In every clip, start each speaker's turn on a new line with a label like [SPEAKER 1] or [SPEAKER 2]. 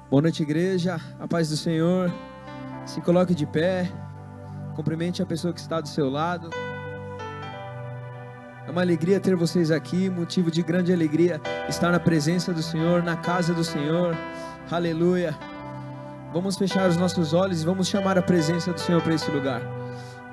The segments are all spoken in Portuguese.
[SPEAKER 1] Boa noite, igreja, a paz do Senhor. Se coloque de pé, cumprimente a pessoa que está do seu lado. É uma alegria ter vocês aqui, motivo de grande alegria estar na presença do Senhor, na casa do Senhor. Aleluia. Vamos fechar os nossos olhos e vamos chamar a presença do Senhor para esse lugar.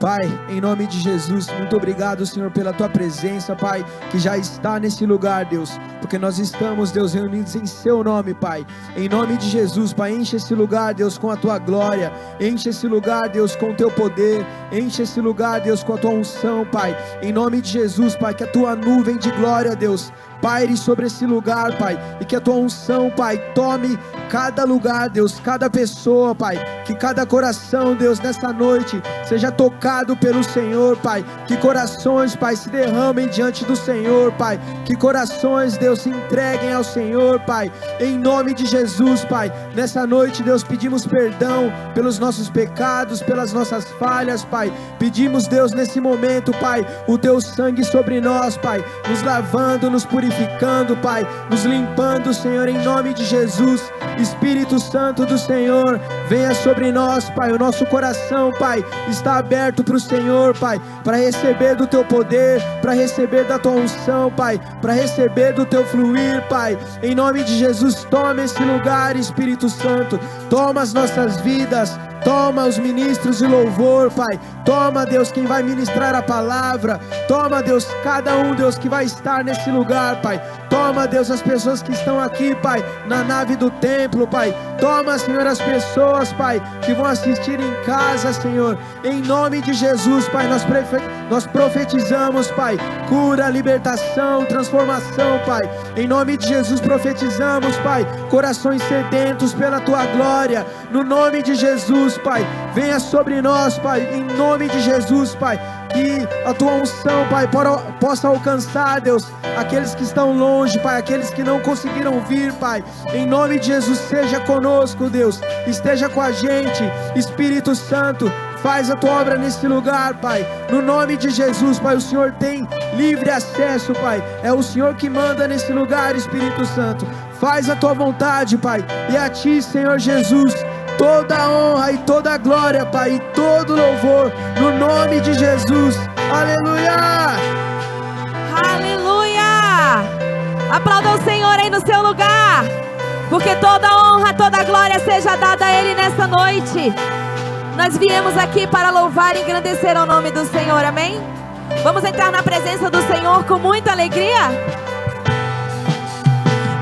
[SPEAKER 1] Pai, em nome de Jesus, muito obrigado, Senhor, pela Tua presença, Pai, que já está nesse lugar, Deus, porque nós estamos, Deus, reunidos em Seu nome, Pai, em nome de Jesus, Pai, enche esse lugar, Deus, com a Tua glória, enche esse lugar, Deus, com o Teu poder, enche esse lugar, Deus, com a Tua unção, Pai, em nome de Jesus, Pai, que a Tua nuvem de glória, Deus, paire sobre esse lugar, Pai, e que a Tua unção, Pai, tome cada lugar, Deus, cada pessoa, Pai, que cada coração, Deus, nessa noite, seja tocado pelo Senhor, Pai, que corações, Pai, se derramem diante do Senhor, Pai, que corações, Deus, se entreguem ao Senhor, Pai, em nome de Jesus, Pai, nessa noite, Deus, pedimos perdão pelos nossos pecados, pelas nossas falhas, Pai, pedimos, Deus, nesse momento, Pai, o Teu sangue sobre nós, Pai, nos lavando, nos purificando, Pai, nos limpando, Senhor, em nome de Jesus. Espírito Santo do Senhor, venha sobre nós, Pai, o nosso coração, Pai, está aberto para o Senhor, Pai, para receber do Teu poder, para receber da Tua unção, Pai, para receber do Teu fluir, Pai, em nome de Jesus, toma esse lugar, Espírito Santo, toma as nossas vidas, toma os ministros de louvor, Pai, toma, Deus, quem vai ministrar a palavra, toma, Deus, cada um, Deus, que vai estar nesse lugar, Pai, toma, Deus, as pessoas que estão aqui, Pai, na nave do templo, Pai, toma, Senhor, as pessoas, Pai, que vão assistir em casa, Senhor, em nome de Jesus, Pai, nós profetizamos, Pai, cura, libertação, transformação, Pai, em nome de Jesus profetizamos, Pai, corações sedentos pela Tua glória, no nome de Jesus, Pai, venha sobre nós, Pai, em nome de Jesus, Pai, que a Tua unção, Pai, possa alcançar, Deus, aqueles que estão longe, Pai, aqueles que não conseguiram vir, Pai, em nome de Jesus, seja conosco, Deus, esteja com a gente, Espírito Santo, faz a Tua obra nesse lugar, Pai, no nome de Jesus, Pai, o Senhor tem livre acesso, Pai, é o Senhor que manda nesse lugar, Espírito Santo, faz a Tua vontade, Pai, e a Ti, Senhor Jesus, toda a honra e toda a glória, Pai, e todo louvor, no nome de Jesus, aleluia!
[SPEAKER 2] Aleluia! Aplauda o Senhor aí no seu lugar, porque toda a honra, toda a glória seja dada a Ele nessa noite. Nós viemos aqui para louvar e engrandecer o nome do Senhor, amém? Vamos entrar na presença do Senhor com muita alegria?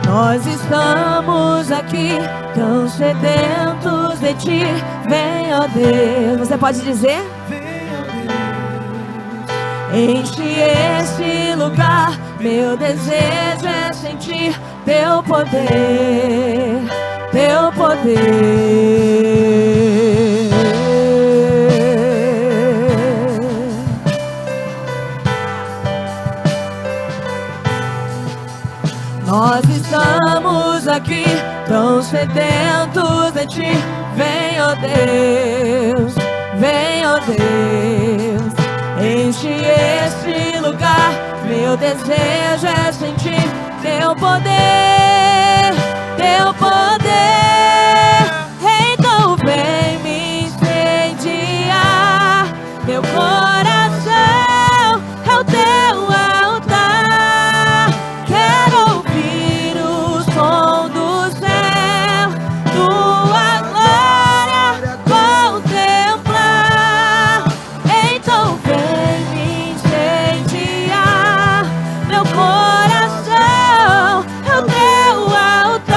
[SPEAKER 2] Nós estamos aqui tão sedentos de Ti, vem, ó Deus. Você pode dizer?
[SPEAKER 1] Vem, ó
[SPEAKER 2] Deus. Enche este lugar, meu desejo é sentir Teu poder, Teu poder. Nós estamos aqui tão sedentos de Ti, vem, ó Deus, vem, ó Deus, enche este lugar, meu desejo é sentir Teu poder, Teu poder, então vem me incendiar, meu coração é o Teu altar, quero ouvir o som do céu, Tua glória contemplar, então vem me incendiar, meu coração é o Teu altar.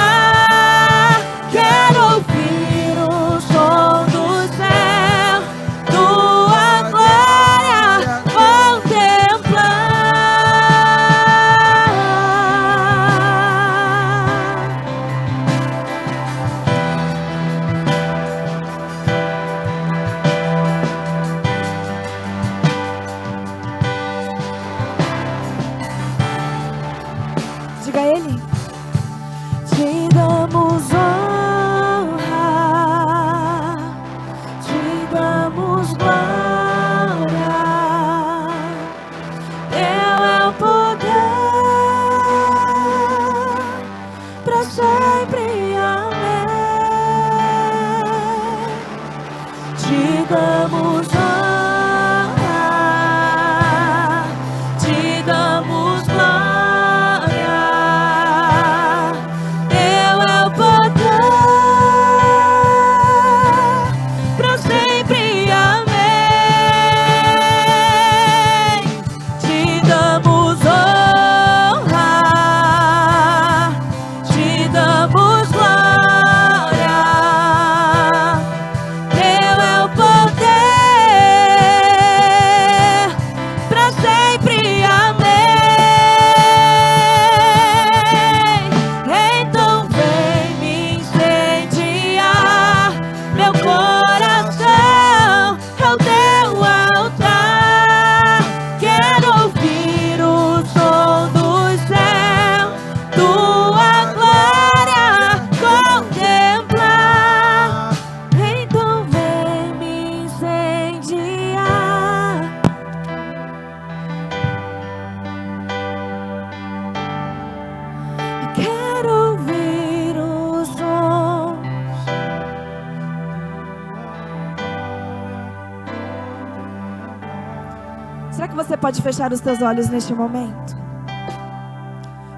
[SPEAKER 2] Será que você pode fechar os teus olhos neste momento?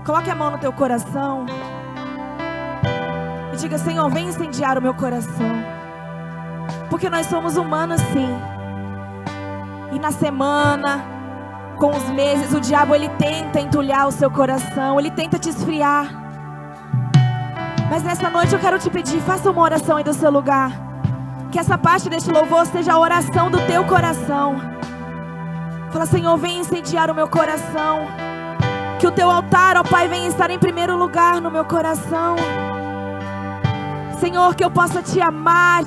[SPEAKER 2] Coloque a mão no teu coração e diga: Senhor, vem incendiar o meu coração. Porque nós somos humanos, sim. E na semana, com os meses, o diabo ele tenta entulhar o seu coração, ele tenta te esfriar. Mas nessa noite eu quero te pedir, faça uma oração aí do seu lugar. Que essa parte deste louvor seja a oração do teu coração. Fala: Senhor, vem incendiar o meu coração. Que o teu altar, ó Pai, venha estar em primeiro lugar no meu coração. Senhor, que eu possa te amar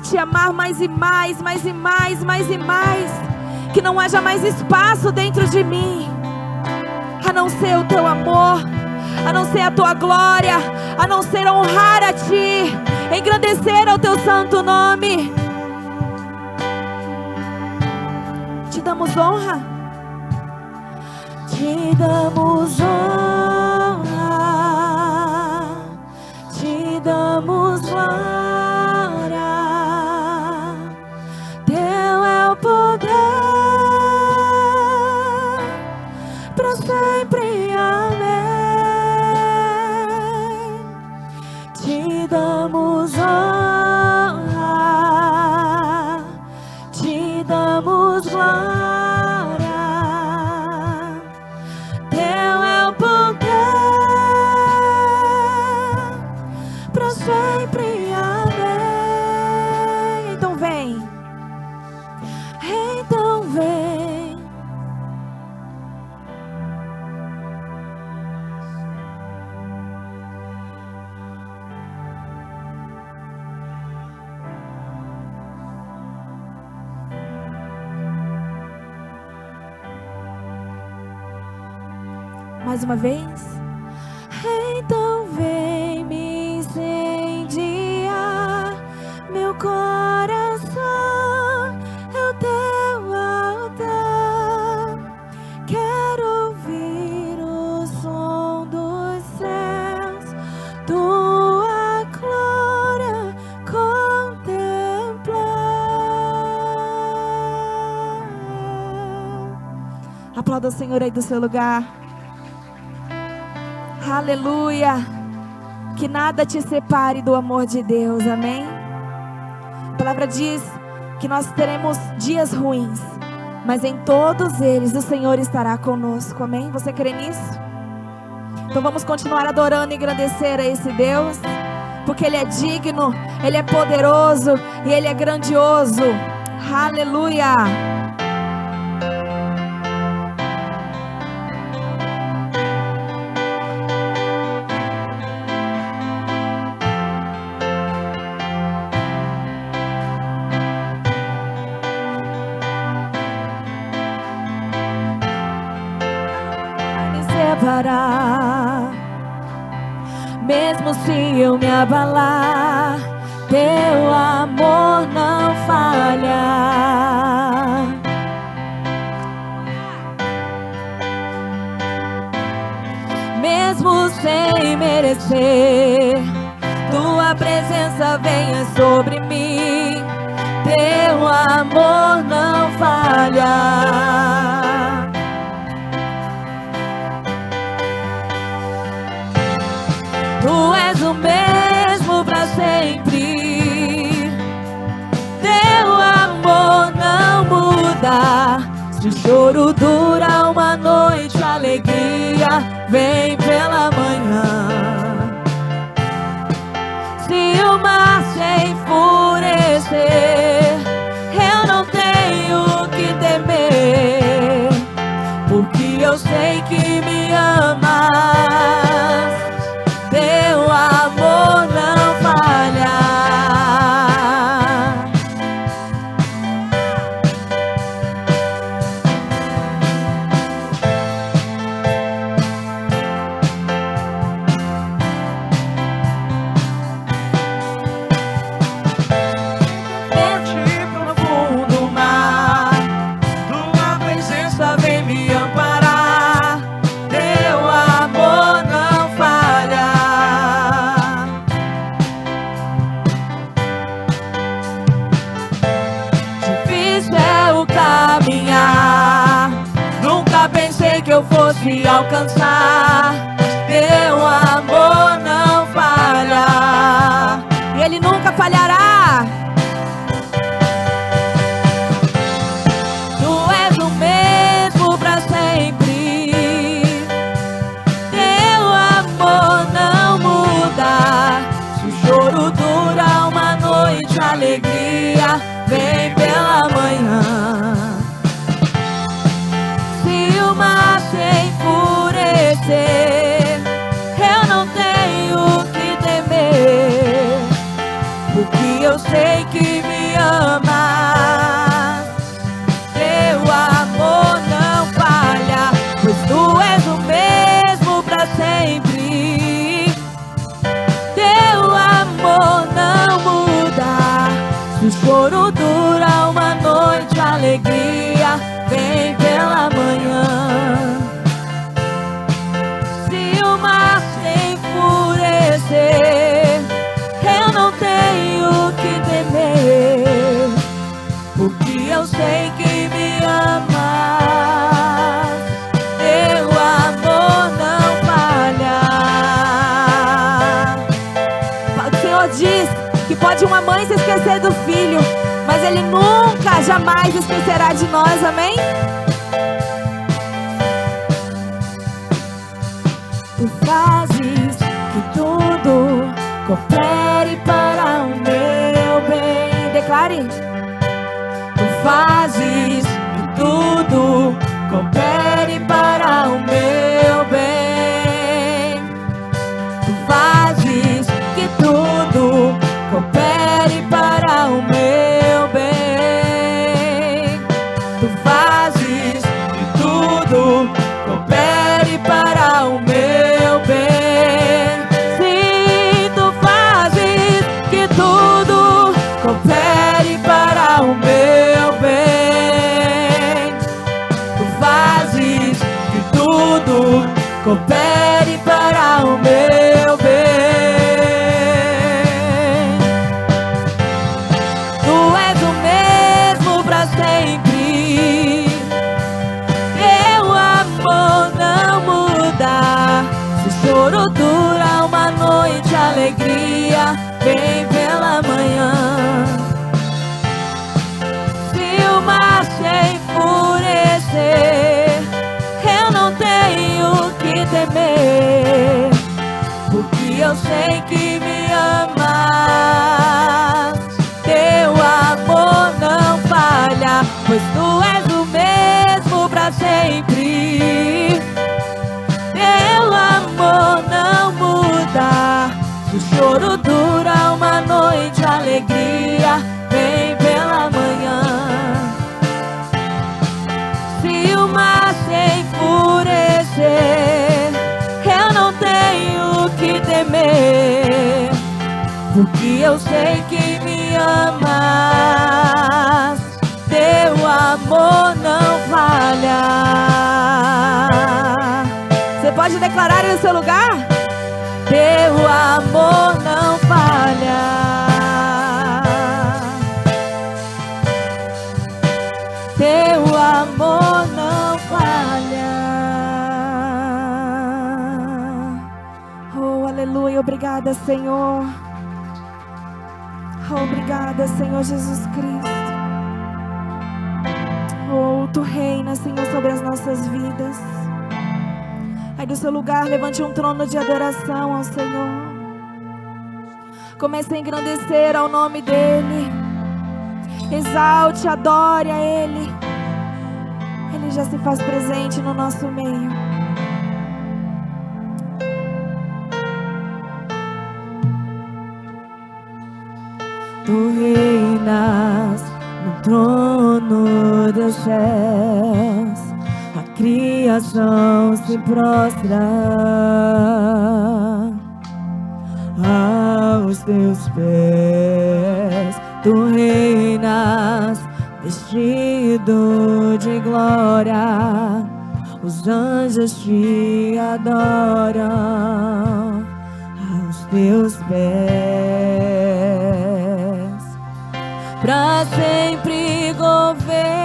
[SPEAKER 2] mais e mais, mais e mais, mais e mais. Que não haja mais espaço dentro de mim, a não ser o teu amor, a não ser a tua glória, a não ser honrar a ti, engrandecer ao teu santo nome. Te damos honra, te damos honra, te damos glória. Teu é o poder para sempre, amém. Te damos honra, te damos glória. Teu é o poder para sempre, amém. Então vem, então vem. Mais uma vez. Então vem me incendiar meu coração, é o teu altar. Quero ouvir o som dos céus, tua glória contemplar. Aplauda o Senhor aí do seu lugar. Aleluia. Que nada te separe do amor de Deus, amém? A palavra diz que nós teremos dias ruins, mas em todos eles o Senhor estará conosco, amém? Você crê nisso? Então vamos continuar adorando e engrandecer a esse Deus, porque Ele é digno, Ele é poderoso e Ele é grandioso. Aleluia. Mesmo se eu me abalar, teu amor não falha. Mesmo sem merecer, tua presença venha sobre mim, teu amor não falha. Tu és o mesmo para sempre, teu amor não muda. Se o choro dura uma noite, a alegria vem pela manhã. Se o mar se enfurecer, eu não tenho que temer, porque eu sei que me amas. Teu amor não falha. eu fosse alcançar. Teu amor não falha, e Ele nunca falhará. Tu és o mesmo pra sempre. Teu amor não muda. Se o choro dura uma noite, a alegria vem pela manhã. Se o mar se enfurecer, eu não tenho que temer, porque eu sei que me amas. Teu amor não falha, pois tu és o mesmo pra sempre. Teu amor não muda. Se o choro dura uma noite, a alegria vem pela manhã. Se o mar se enfurecer, eu não tenho que temer, porque eu sei que me amas. Teu amor não falha. O Senhor diz que pode uma mãe se esquecer do filho, mas Ele nunca, jamais esquecerá de nós, amém? Tu fazes que tudo coopere para o meu bem. Declare. Tu fazes que tudo coopere para o meu bem. Tu fazes que tudo coopere para o meu bem. Tu fazes que tudo coopere para o meu bem. Sim, tu fazes que tudo coopere para o meu bem. Tu fazes que tudo coopere para o meu bem. Tu és o mesmo pra sempre. Teu amor não muda. Se o choro dura uma noite, a alegria vem pela manhã. Se o mar se enfurecer, eu não tenho que temer, porque eu sei que me amas. Teu amor não falha, pois tu és o mesmo pra sempre. Teu amor não muda. Se o choro dura uma noite, a alegria vem pela manhã. Se o mar se enfurecer, eu não tenho que temer, porque eu sei que me amas. Teu amor não falha. Você pode declarar em seu lugar? Teu amor não falha. Teu amor não falha. Oh, aleluia. Obrigada, Senhor. Oh, obrigada, Senhor Jesus Cristo. Oh, Tu reinas, Senhor, sobre as nossas vidas. Aí do seu lugar, levante um trono de adoração ao Senhor. Comece a engrandecer ao nome dEle. Exalte, adore a Ele. Ele já se faz presente no nosso meio. Tu reinas no trono dos céus. A criação se prostra aos teus pés. Tu reinas vestido de glória. Os anjos te adoram aos teus pés. Pra sempre governarás.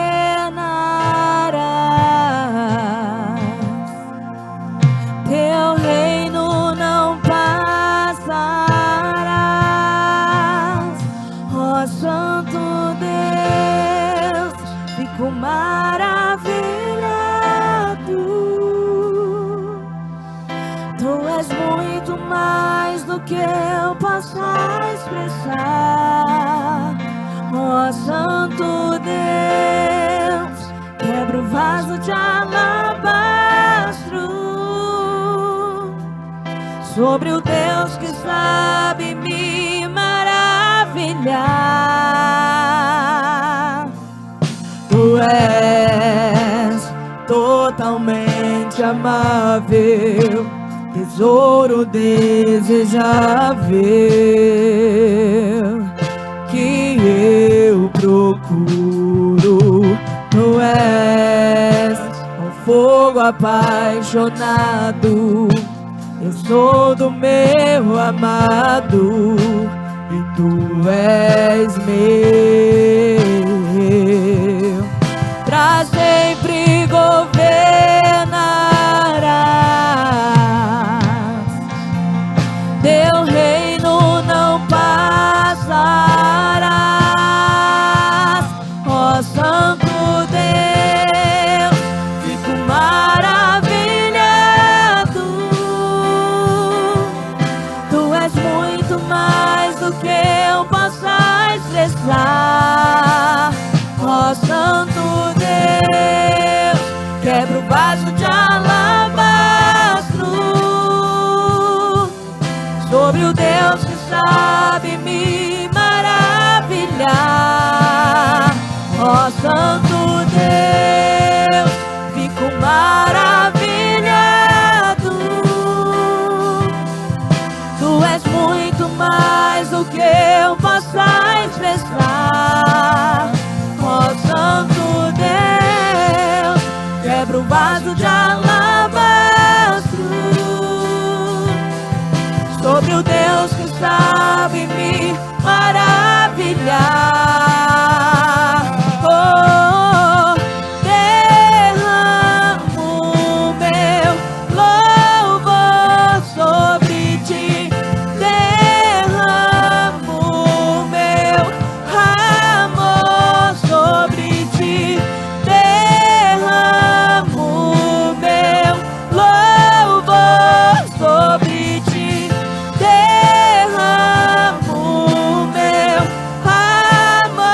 [SPEAKER 2] expressar. Ó Santo Deus, quebra o vaso de alabastro sobre o Deus que sabe me maravilhar. Tu és totalmente amável, tesouro desejável que eu procuro. Tu és um fogo apaixonado, eu sou do meu amado e tu és meu. Pra sempre governarás, teu reino não passarás. Ó Santo Deus, fico maravilhado. Tu és muito mais do que eu possa expressar. Ó Santo Deus, quebra o vaso de alabastro sobre o Deus que sabe me maravilhar. Ó Santo Deus, fico maravilhado. Tu és muito mais do que eu possa expressar. Ó Santo Deus, quebra o vaso de alabastro sobre o Deus que sabe me maravilhar. Oh, derramo meu louvor sobre ti, derramo meu amor sobre ti, derramo meu louvor sobre ti, derramo meu amor.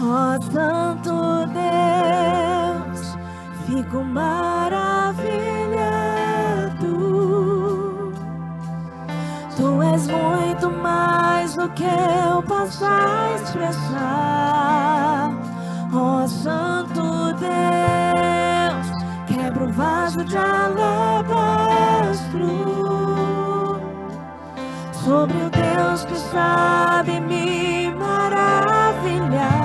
[SPEAKER 2] Ó Santo Deus, fico maravilhado. Tu és muito mais do que eu possa expressar. Ó Santo Deus, quebra o vaso de alabastro sobre o Deus que sabe me maravilhar.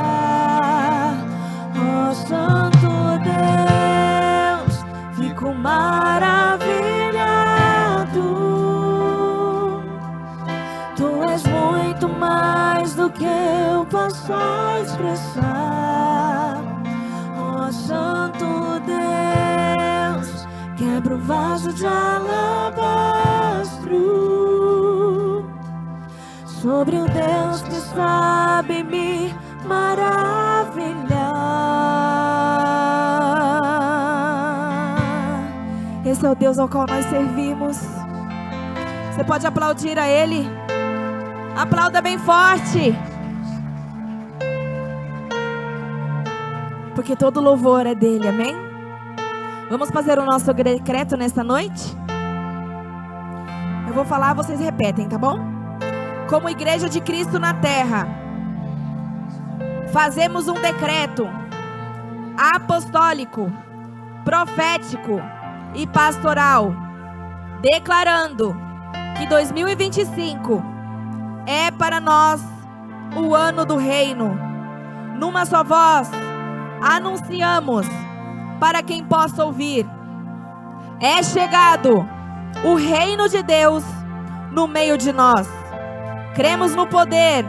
[SPEAKER 2] Ó Santo Deus, fico maravilhado. Tu és muito mais do que eu possa expressar. Ó Santo Deus, quebra o vaso de alabastro sobre o Deus que sabe me maravilhar. Esse é o Deus ao qual nós servimos. Você pode aplaudir a Ele. Aplauda bem forte, porque todo louvor é dele, amém? Vamos fazer o nosso decreto nesta noite? Eu vou falar, vocês repetem, tá bom? Como igreja de Cristo na terra, fazemos um decreto apostólico, profético e pastoral, declarando que 2025 é para nós o ano do reino. Numa só voz, anunciamos para quem possa ouvir: é chegado o reino de Deus no meio de nós. Cremos no poder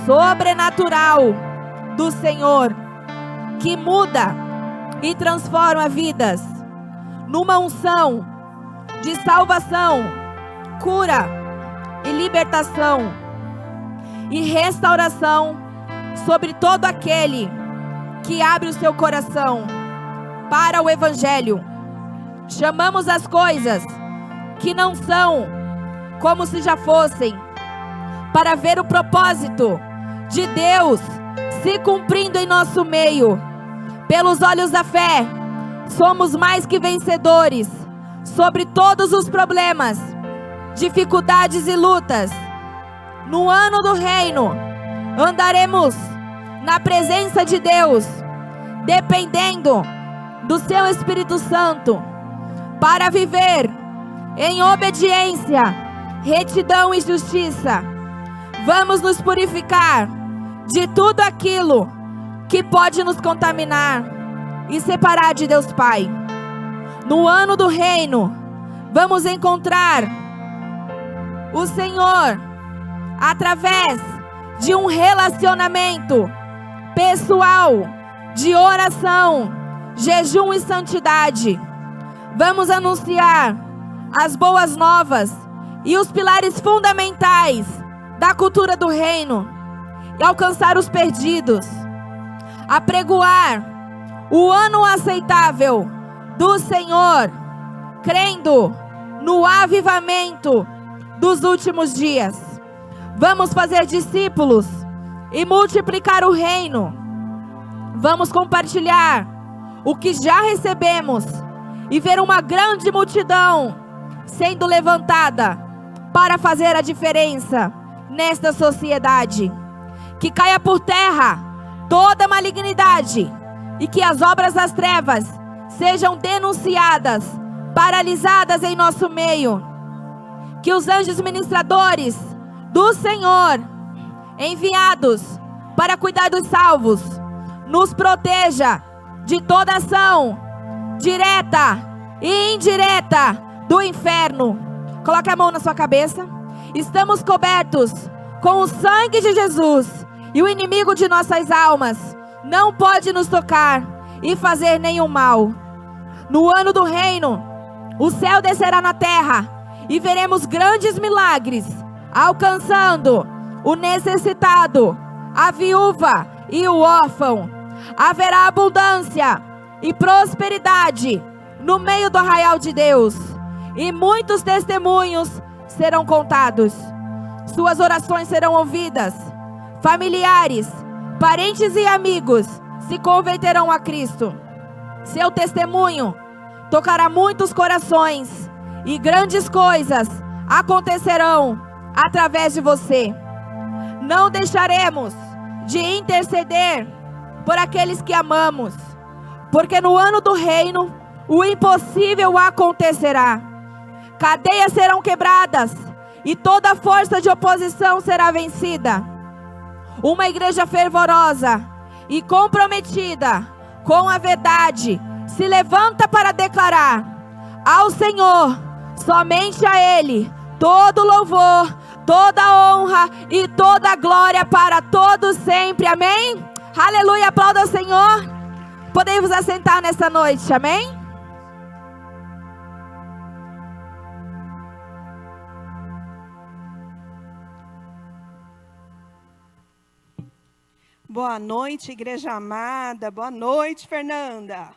[SPEAKER 2] sobrenatural do Senhor, que muda e transforma vidas, numa unção de salvação, cura e libertação e restauração sobre todo aquele que abre o seu coração para o Evangelho. chamamos as coisas que não são como se já fossem, para ver o propósito de Deus se cumprindo em nosso meio. Pelos olhos da fé, somos mais que vencedores sobre todos os problemas, dificuldades e lutas. No ano do reino, andaremos na presença de Deus, dependendo do seu Espírito Santo, para viver em obediência, retidão e justiça. Vamos nos purificar de tudo aquilo que pode nos contaminar e separar de Deus Pai. No ano do reino, vamos encontrar o Senhor através de um relacionamento pessoal, de oração, jejum e santidade. Vamos anunciar as boas novas e os pilares fundamentais da cultura do reino e alcançar os perdidos, apregoar o ano aceitável do Senhor, crendo no avivamento dos últimos dias. Vamos fazer discípulos e multiplicar o reino. Vamos compartilhar o que já recebemos e ver uma grande multidão sendo levantada para fazer a diferença nesta sociedade. Que caia por terra toda malignidade e que as obras das trevas sejam denunciadas, paralisadas em nosso meio. Que os anjos ministradores do Senhor, enviados para cuidar dos salvos, nos proteja de toda ação direta e indireta do inferno. Coloque a mão na sua cabeça. Estamos cobertos com o sangue de Jesus, e o inimigo de nossas almas não pode nos tocar e fazer nenhum mal. No ano do reino, o céu descerá na terra e veremos grandes milagres, alcançando o necessitado, a viúva e o órfão. Haverá abundância e prosperidade no meio do arraial de Deus, e muitos testemunhos serão contados. Suas orações serão ouvidas. Familiares, parentes e amigos se converterão a Cristo. Seu testemunho tocará muitos corações, e grandes coisas acontecerão através de você. Não deixaremos de interceder por aqueles que amamos, porque no ano do reino o impossível acontecerá. Cadeias serão quebradas e toda força de oposição será vencida. Uma igreja fervorosa e comprometida com a verdade se levanta para declarar ao Senhor, somente a Ele, todo louvor, toda honra e toda glória para todos sempre. Amém? Aleluia, aplauda ao Senhor. Podemos assentar nessa noite, amém?
[SPEAKER 3] Boa noite, igreja amada. Boa noite, Fernanda.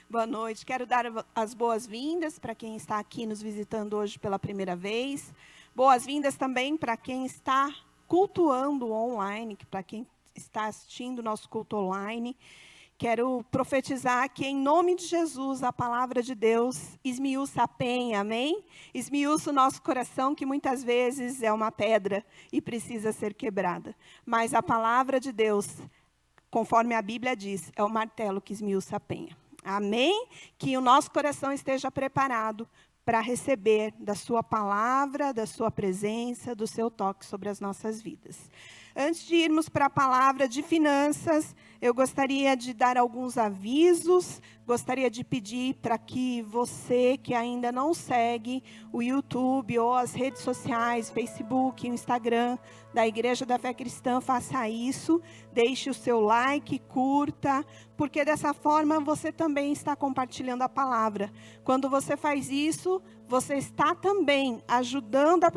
[SPEAKER 3] Boa noite. Quero dar as boas-vindas para quem está aqui nos visitando hoje pela primeira vez. Boas-vindas também para quem está cultuando online, para quem está assistindo o nosso culto online. Quero profetizar que, em nome de Jesus, a palavra de Deus esmiuça a penha, amém? Esmiuça o nosso coração, que muitas vezes é uma pedra e precisa ser quebrada. Mas a palavra de Deus, conforme a Bíblia diz, é o martelo que esmiuça a penha. Amém? Que o nosso coração esteja preparado para receber da sua palavra, da sua presença, do seu toque sobre as nossas vidas. Antes de irmos para a palavra de finanças, eu gostaria de dar alguns avisos, gostaria de pedir para que você que ainda não segue o YouTube ou as redes sociais, Facebook, Instagram da Igreja da Fé Cristã, faça isso, deixe o seu like, curta, porque dessa forma você também está compartilhando a palavra. Quando você faz isso, você está também ajudando a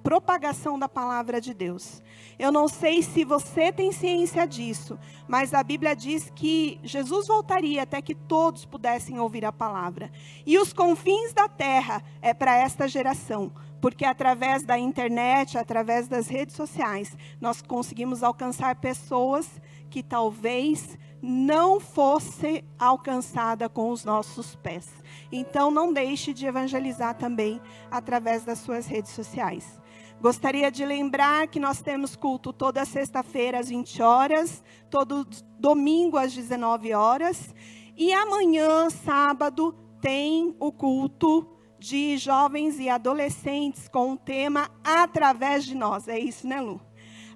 [SPEAKER 3] propagação da palavra de Deus. Eu não sei se você tem ciência disso, mas a a Bíblia diz que Jesus voltaria até que todos pudessem ouvir a palavra. E os confins da terra é para esta geração, porque através da internet, através das redes sociais, nós conseguimos alcançar pessoas que talvez não fosse alcançada com os nossos pés. Então não deixe de evangelizar também através das suas redes sociais. Gostaria de lembrar que nós temos culto toda sexta-feira às 20 horas, todo domingo às 19 horas. E amanhã, sábado, tem o culto de jovens e adolescentes com o tema Através de Nós. É isso, né, Lu?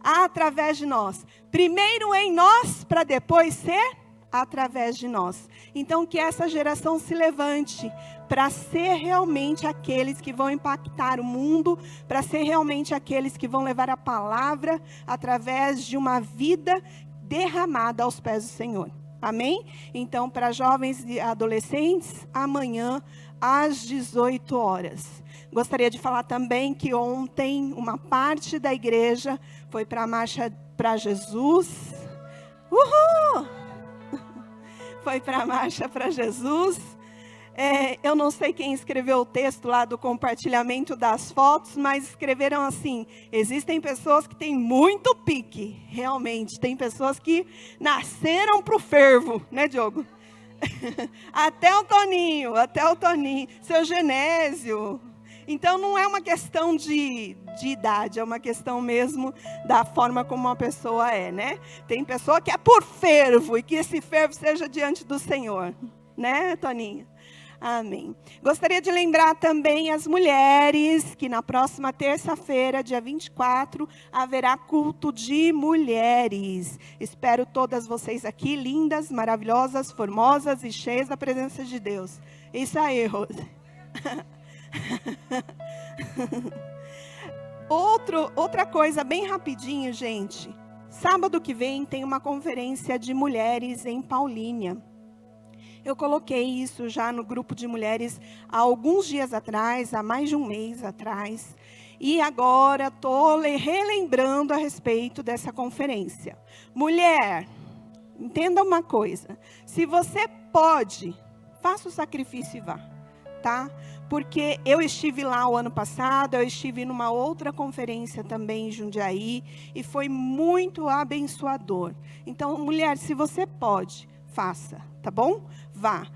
[SPEAKER 3] Através de nós. Primeiro em nós, para depois ser através de nós. Então, que essa geração se levante para ser realmente aqueles que vão impactar o mundo, para ser realmente aqueles que vão levar a palavra através de uma vida derramada aos pés do Senhor. Amém? Então, para jovens e adolescentes, amanhã às 18 horas. Gostaria de falar também que ontem uma parte da igreja foi para a Marcha para Jesus. Uhul! Foi para a Marcha para Jesus. Eu não sei quem escreveu o texto lá do compartilhamento das fotos, mas escreveram assim: existem pessoas que têm muito pique, realmente. Tem pessoas que nasceram para o fervo, né, Diogo? Até o Toninho, seu Genésio. Então não é uma questão de idade, é uma questão mesmo da forma como uma pessoa é, né? Tem pessoa que é por fervo, e que esse fervo seja diante do Senhor, né, Toninho? Amém. Gostaria de lembrar também as mulheres que na próxima terça-feira, dia 24, haverá culto de mulheres. Espero todas vocês aqui, lindas, maravilhosas, formosas e cheias da presença de Deus. Isso aí, Rose. Outra coisa bem rapidinho, gente. Sábado que vem tem uma conferência de mulheres em Paulínia. Eu coloquei isso já no grupo de mulheres há alguns dias atrás, há mais de um mês atrás. E agora estou relembrando a respeito dessa conferência. Mulher, entenda uma coisa. Se você pode, faça o sacrifício e vá, tá? Porque eu estive lá o ano passado, eu estive numa outra conferência também em Jundiaí, e foi muito abençoador. Então, mulher, se você pode, faça, tá bom? Vá.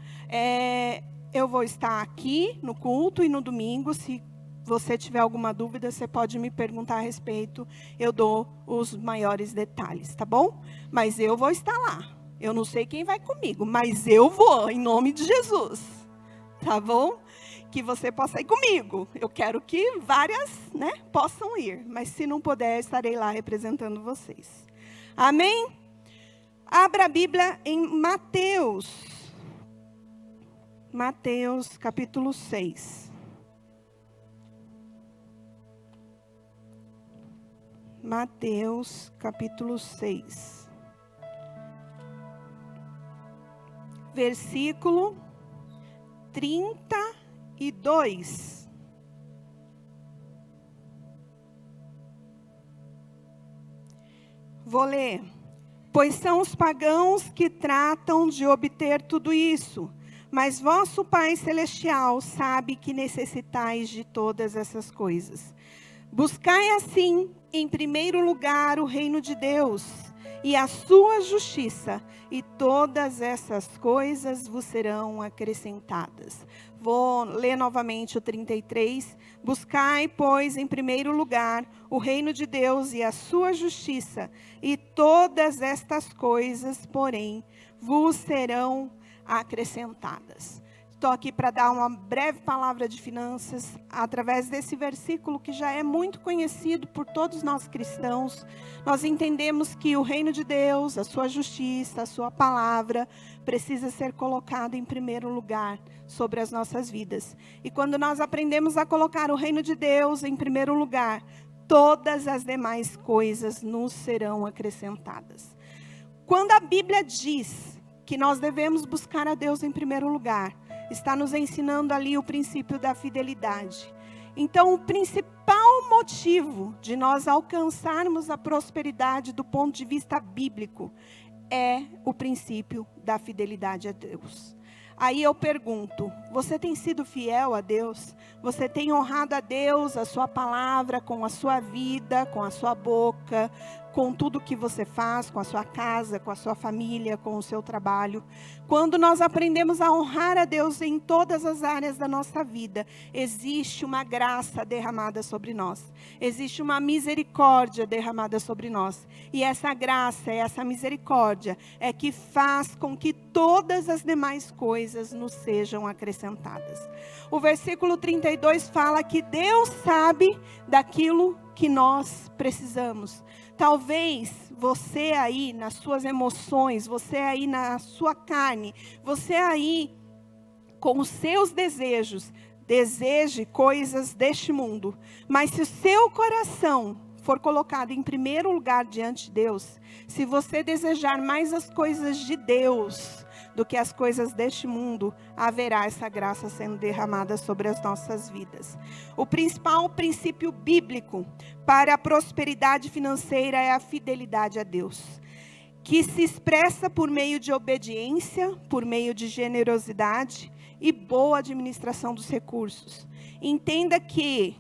[SPEAKER 3] Eu vou estar aqui no culto e no domingo. Se você tiver alguma dúvida, você pode me perguntar a respeito. Eu dou os maiores detalhes, tá bom? Mas eu vou estar lá. Eu não sei quem vai comigo, mas eu vou, em nome de Jesus. Tá bom? Que você possa ir comigo. Eu quero que várias, né, possam ir. Mas se não puder, estarei lá representando vocês. Amém? Abra a Bíblia em Mateus. Mateus, capítulo 6. Mateus, capítulo 6. Versículo 32. Vou ler. Pois são os pagãos que tratam de obter tudo isso, mas vosso Pai Celestial sabe que necessitais de todas essas coisas. Buscai assim, em primeiro lugar, o reino de Deus e a sua justiça, e todas essas coisas vos serão acrescentadas. Vou ler novamente o 33. Buscai, pois, em primeiro lugar, o reino de Deus e a sua justiça, e todas estas coisas, porém, vos serão acrescentadas. Estou aqui para dar uma breve palavra de finanças através desse versículo que já é muito conhecido por todos nós cristãos. Nós entendemos que o reino de Deus, a sua justiça, a sua palavra precisa ser colocado em primeiro lugar sobre as nossas vidas. E quando nós aprendemos a colocar o reino de Deus em primeiro lugar, todas as demais coisas nos serão acrescentadas. Quando a Bíblia diz que nós devemos buscar a Deus em primeiro lugar, está nos ensinando ali o princípio da fidelidade. Então, o principal motivo de nós alcançarmos a prosperidade do ponto de vista bíblico é o princípio da fidelidade a Deus. Aí eu pergunto, você tem sido fiel a Deus? Você tem honrado a Deus, a sua palavra, com a sua vida, com a sua boca, com tudo que você faz, com a sua casa, com a sua família, com o seu trabalho? Quando nós aprendemos a honrar a Deus em todas as áreas da nossa vida, existe uma graça derramada sobre nós. Existe uma misericórdia derramada sobre nós. E essa graça, essa misericórdia é que faz com que todas as demais coisas nos sejam acrescentadas. O versículo 32 fala que Deus sabe daquilo que nós precisamos. Talvez você aí nas suas emoções, você aí na sua carne, você aí com os seus desejos, deseje coisas deste mundo. Mas se o seu coração for colocado em primeiro lugar diante de Deus, se você desejar mais as coisas de Deus do que as coisas deste mundo, haverá essa graça sendo derramada sobre as nossas vidas. O principal princípio bíblico para a prosperidade financeira é a fidelidade a Deus, que se expressa por meio de obediência, por meio de generosidade e boa administração dos recursos. Entenda que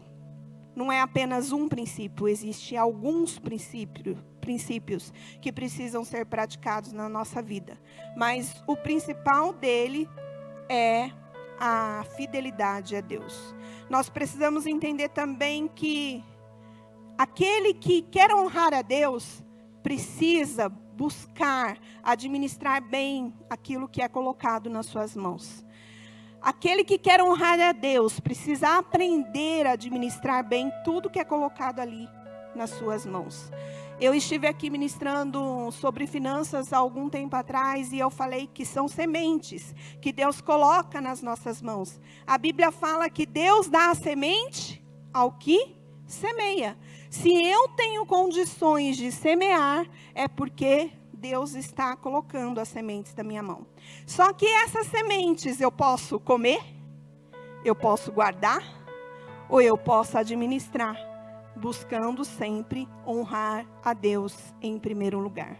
[SPEAKER 3] não é apenas um princípio, existem alguns princípios que precisam ser praticados na nossa vida. Mas o principal dele é a fidelidade a Deus. Nós precisamos entender também que aquele que quer honrar a Deus precisa buscar administrar bem aquilo que é colocado nas suas mãos. Aquele que quer honrar a Deus precisa aprender a administrar bem tudo que é colocado ali nas suas mãos. Eu estive aqui ministrando sobre finanças há algum tempo atrás e eu falei que são sementes que Deus coloca nas nossas mãos. A Bíblia fala que Deus dá a semente ao que semeia. Se eu tenho condições de semear, é porque Deus está colocando as sementes na minha mão. Só que essas sementes eu posso comer, eu posso guardar, ou eu posso administrar, buscando sempre honrar a Deus em primeiro lugar.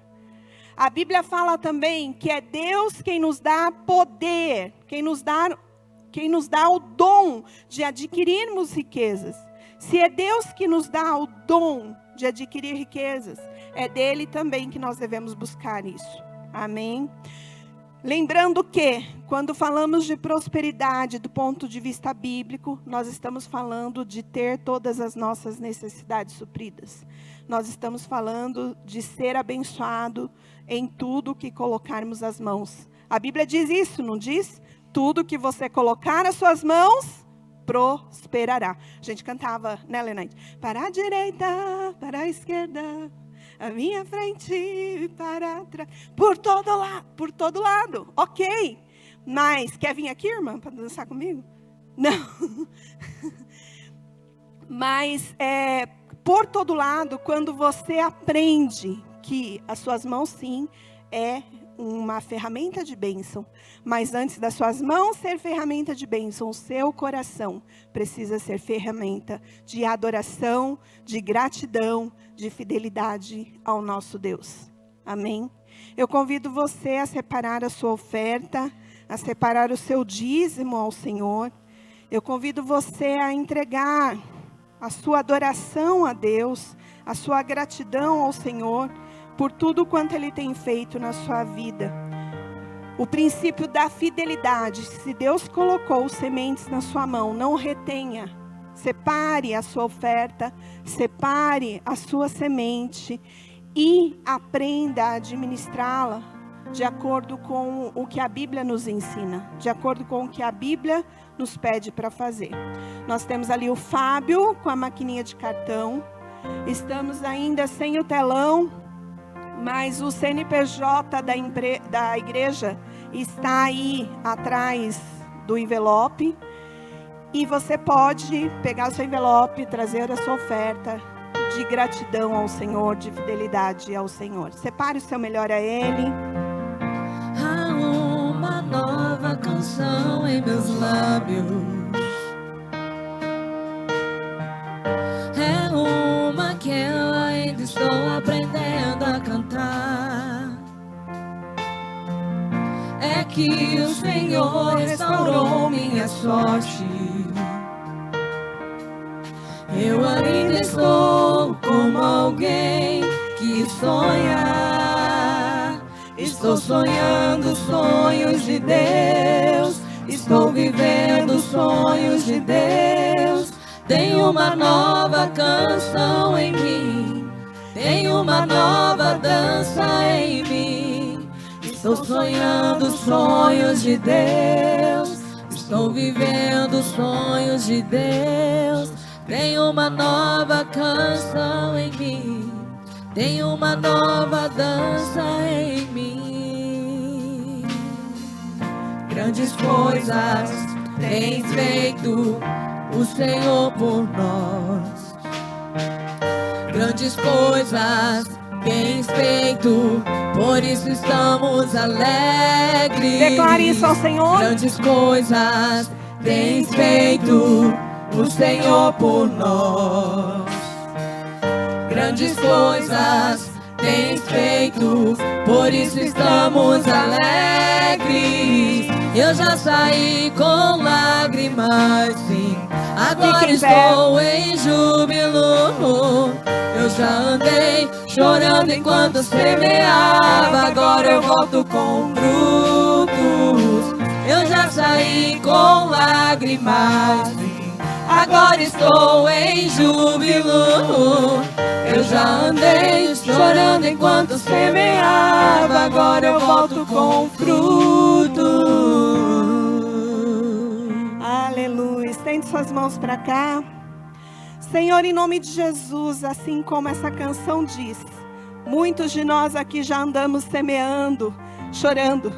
[SPEAKER 3] A Bíblia fala também que é Deus quem nos dá poder, quem nos dá o dom de adquirirmos riquezas. Se é Deus que nos dá o dom de adquirir riquezas, é dele também que nós devemos buscar isso. Amém? Lembrando que, quando falamos de prosperidade do ponto de vista bíblico, nós estamos falando de ter todas as nossas necessidades supridas. Nós estamos falando de ser abençoado em tudo que colocarmos as mãos. A Bíblia diz isso, não diz? Tudo que você colocar as suas mãos, prosperará. A gente cantava, né, Lenite? Para a direita, para a esquerda, a minha frente e para trás. Por todo lado, ok. Mas, quer vir aqui, irmã, para dançar comigo? Não. Mas, por todo lado, quando você aprende que as suas mãos, sim, é uma ferramenta de bênção. Mas antes das suas mãos ser ferramenta de bênção, o seu coração precisa ser ferramenta de adoração, de gratidão, de fidelidade ao nosso Deus. Amém? Eu convido você a separar a sua oferta, a separar o seu dízimo ao Senhor. Eu convido você a entregar a sua adoração a Deus, a sua gratidão ao Senhor, por tudo quanto Ele tem feito na sua vida. O princípio da fidelidade, se Deus colocou sementes na sua mão, não retenha. Separe a sua oferta, separe a sua semente e aprenda a administrá-la de acordo com o que a Bíblia nos ensina, de acordo com o que a Bíblia nos pede para fazer. Nós temos ali o Fábio com a maquininha de cartão, estamos ainda sem o telão, mas o CNPJ da igreja está aí atrás do envelope. E você pode pegar o seu envelope, trazer a sua oferta de gratidão ao Senhor, de fidelidade ao Senhor. Separe o seu melhor a Ele.
[SPEAKER 4] Há uma nova canção em meus lábios. É uma que eu ainda estou aprendendo a cantar. que o Senhor restaurou minha sorte. Eu ainda estou como alguém que sonha. Estou sonhando sonhos de Deus. Estou vivendo sonhos de Deus. Tenho uma nova canção em mim. Tenho uma nova dança em mim. Estou sonhando sonhos de Deus. Estou vivendo sonhos de Deus. Tenho uma nova canção em mim. Tenho uma nova dança em mim. Grandes coisas tens feito o Senhor por nós. Grandes coisas tens feito, por isso estamos alegres.
[SPEAKER 3] Declare isso ao Senhor.
[SPEAKER 4] Grandes coisas tens feito o Senhor por nós. Grandes coisas tens feito, por isso estamos alegres. Eu já saí com lágrimas, sim, agora estou em júbilo. Eu já andei chorando enquanto semeava, agora eu volto com frutos. Eu já saí com lágrimas, agora estou em júbilo. Eu já andei chorando enquanto semeava, agora eu volto com frutos.
[SPEAKER 3] Aleluia. Estende suas mãos para cá. Senhor, em nome de Jesus, assim como essa canção diz, muitos de nós aqui já andamos semeando, chorando,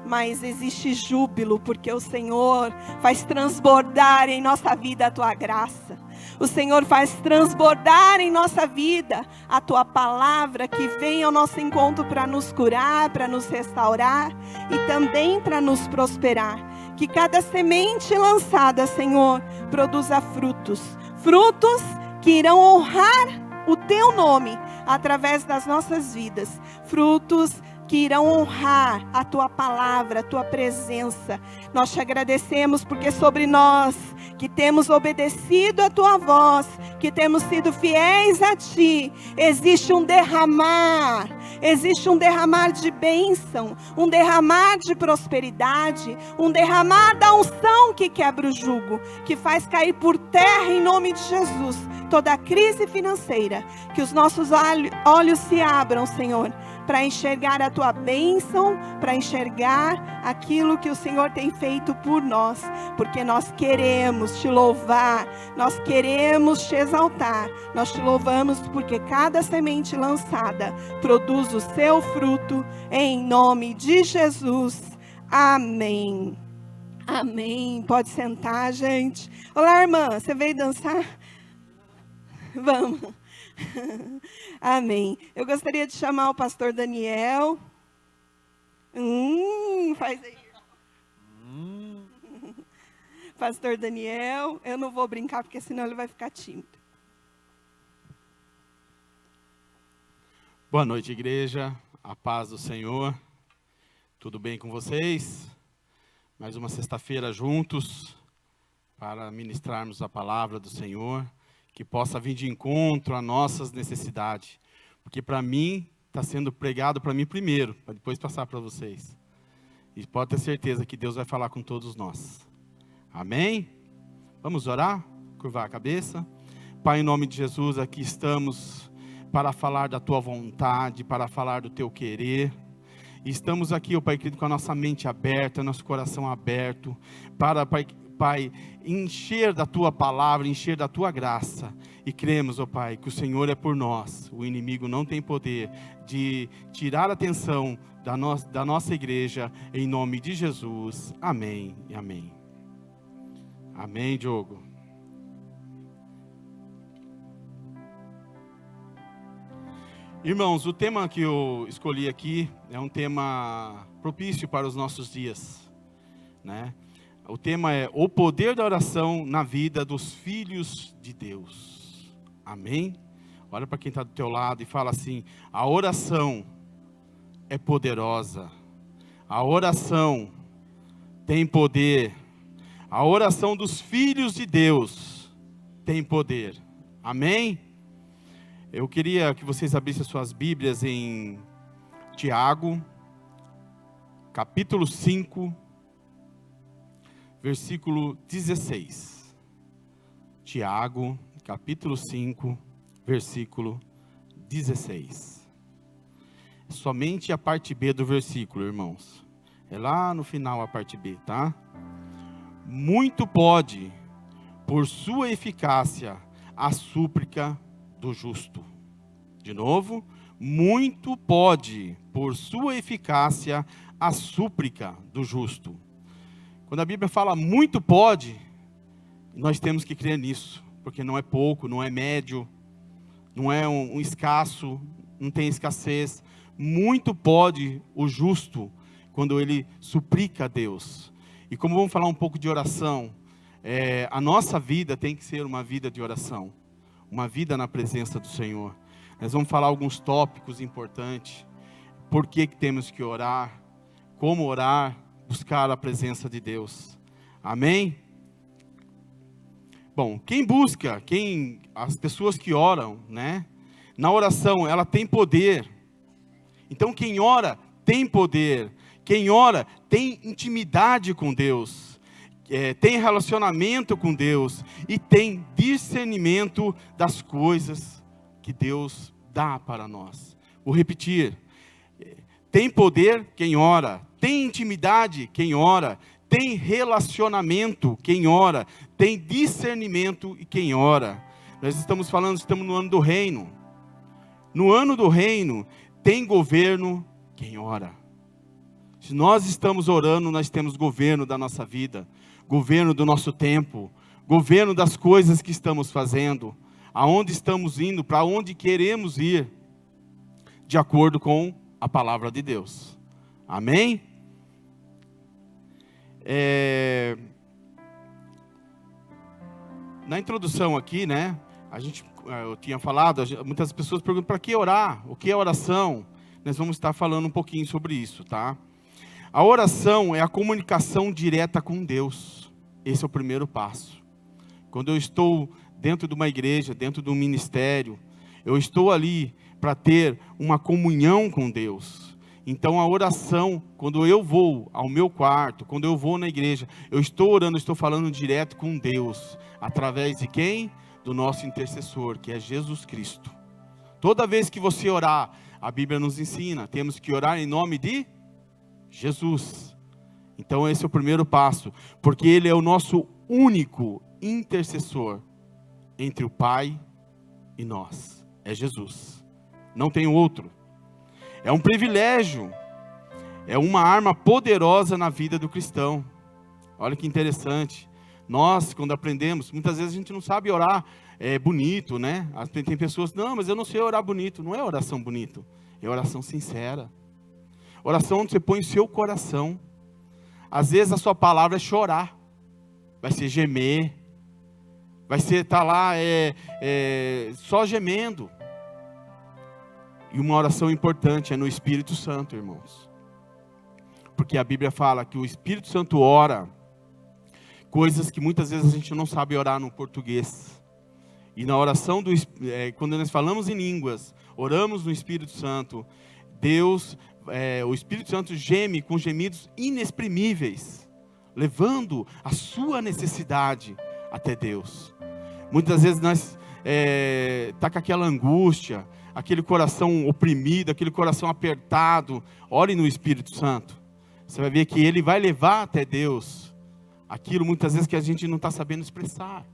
[SPEAKER 3] mas existe júbilo, porque o Senhor faz transbordar em nossa vida a Tua graça. O Senhor faz transbordar em nossa vida a Tua palavra, que vem ao nosso encontro para nos curar, para nos restaurar e também para nos prosperar. Que cada semente lançada, Senhor, produza frutos. Frutos que irão honrar o Teu nome através das nossas vidas. Frutos que irão honrar a Tua palavra, a Tua presença. Nós Te agradecemos porque sobre nós, que temos obedecido a Tua voz, que temos sido fiéis a Ti, existe um derramar de bênção, um derramar de prosperidade, um derramar da unção que quebra o jugo, que faz cair por terra em nome de Jesus toda a crise financeira. Que os nossos olhos se abram, Senhor, para enxergar a Tua bênção, para enxergar aquilo que o Senhor tem feito por nós, porque nós queremos Te louvar, nós queremos Te exaltar. Nós Te louvamos porque cada semente lançada produz o seu fruto, em nome de Jesus. Amém. Amém. Pode sentar, gente. Olá, irmã, você veio dançar? Vamos. Amém. Eu gostaria de chamar o pastor Daniel. Faz aí. Pastor Daniel, eu não vou brincar porque senão ele vai ficar tímido.
[SPEAKER 5] Boa noite, igreja. A paz do Senhor. Tudo bem com vocês? Mais uma sexta-feira juntos para ministrarmos a palavra do Senhor, que possa vir de encontro às nossas necessidades. Porque para mim, está sendo pregado para mim primeiro, para depois passar para vocês. E pode ter certeza que Deus vai falar com todos nós. Amém? Vamos orar? Curvar a cabeça. Pai, em nome de Jesus, aqui estamos para falar da Tua vontade, para falar do Teu querer. E estamos aqui, ó Pai querido, com a nossa mente aberta, nosso coração aberto, para, Pai, encher da Tua palavra, encher da Tua graça. E cremos, ó Pai, que o Senhor é por nós. O inimigo não tem poder de tirar a atenção da nossa igreja, em nome de Jesus. Amém e amém. Amém, Diogo. Irmãos, o tema que eu escolhi aqui é um tema propício para os nossos dias, né? O tema é o poder da oração na vida dos filhos de Deus. Amém? Olha para quem está do teu lado e fala assim: a oração é poderosa. A oração tem poder. A oração dos filhos de Deus tem poder. Amém? Eu queria que vocês abrissem suas Bíblias em Tiago, capítulo 5, versículo 16. Tiago, capítulo 5, versículo 16. Somente a parte B do versículo, irmãos. É lá no final a parte B, tá? Muito pode, por sua eficácia, a súplica do justo. De novo, muito pode, por sua eficácia, a súplica do justo. Quando a Bíblia fala muito pode, nós temos que crer nisso, porque não é pouco, não é médio, não é um escasso, não tem escassez. Muito pode o justo quando ele suplica a Deus. E como vamos falar um pouco de oração, a nossa vida tem que ser uma vida de oração, uma vida na presença do Senhor. Nós vamos falar alguns tópicos importantes, por que temos que orar, como orar, buscar a presença de Deus. Amém? Bom, quem busca, as pessoas que oram, né? Na oração, ela tem poder. Então quem ora tem poder. Quem ora tem intimidade com Deus. Tem relacionamento com Deus. E tem discernimento das coisas que Deus dá para nós. Vou repetir. Tem poder quem ora. Tem intimidade quem ora. Tem relacionamento quem ora. Tem discernimento e quem ora. Nós estamos no ano do reino. No ano do reino, tem governo quem ora. Se nós estamos orando, nós temos governo da nossa vida, governo do nosso tempo, governo das coisas que estamos fazendo, aonde estamos indo, para onde queremos ir, de acordo com a palavra de Deus. Amém? Na introdução aqui, né, eu tinha falado, muitas pessoas perguntam para que orar, o que é oração? Nós vamos estar falando um pouquinho sobre isso, tá? A oração é a comunicação direta com Deus. Esse é o primeiro passo. Quando eu estou dentro de uma igreja, dentro de um ministério, eu estou ali para ter uma comunhão com Deus. Então a oração, quando eu vou ao meu quarto, quando eu vou na igreja, eu estou orando, estou falando direto com Deus. Através de quem? Do nosso intercessor, que é Jesus Cristo. Toda vez que você orar, a Bíblia nos ensina, temos que orar em nome de Jesus. Então esse é o primeiro passo, porque Ele é o nosso único intercessor entre o Pai e nós. É Jesus, não tem outro. É um privilégio, é uma arma poderosa na vida do cristão. Olha que interessante. Nós, quando aprendemos, muitas vezes a gente não sabe orar bonito, né? Tem pessoas, não, mas eu não sei orar bonito. Não é oração bonito, é oração sincera. Oração onde você põe o seu coração. Às vezes a sua palavra é chorar, vai ser gemer, vai ser estar lá só gemendo. E uma oração importante é no Espírito Santo, irmãos. Porque a Bíblia fala que o Espírito Santo ora coisas que muitas vezes a gente não sabe orar no português. E na oração, quando nós falamos em línguas, oramos no Espírito Santo, Deus, o Espírito Santo geme com gemidos inexprimíveis, levando a sua necessidade até Deus. Muitas vezes nós está com aquela angústia, aquele coração oprimido, aquele coração apertado. Ore no Espírito Santo. Você vai ver que Ele vai levar até Deus aquilo muitas vezes que a gente não está sabendo expressar,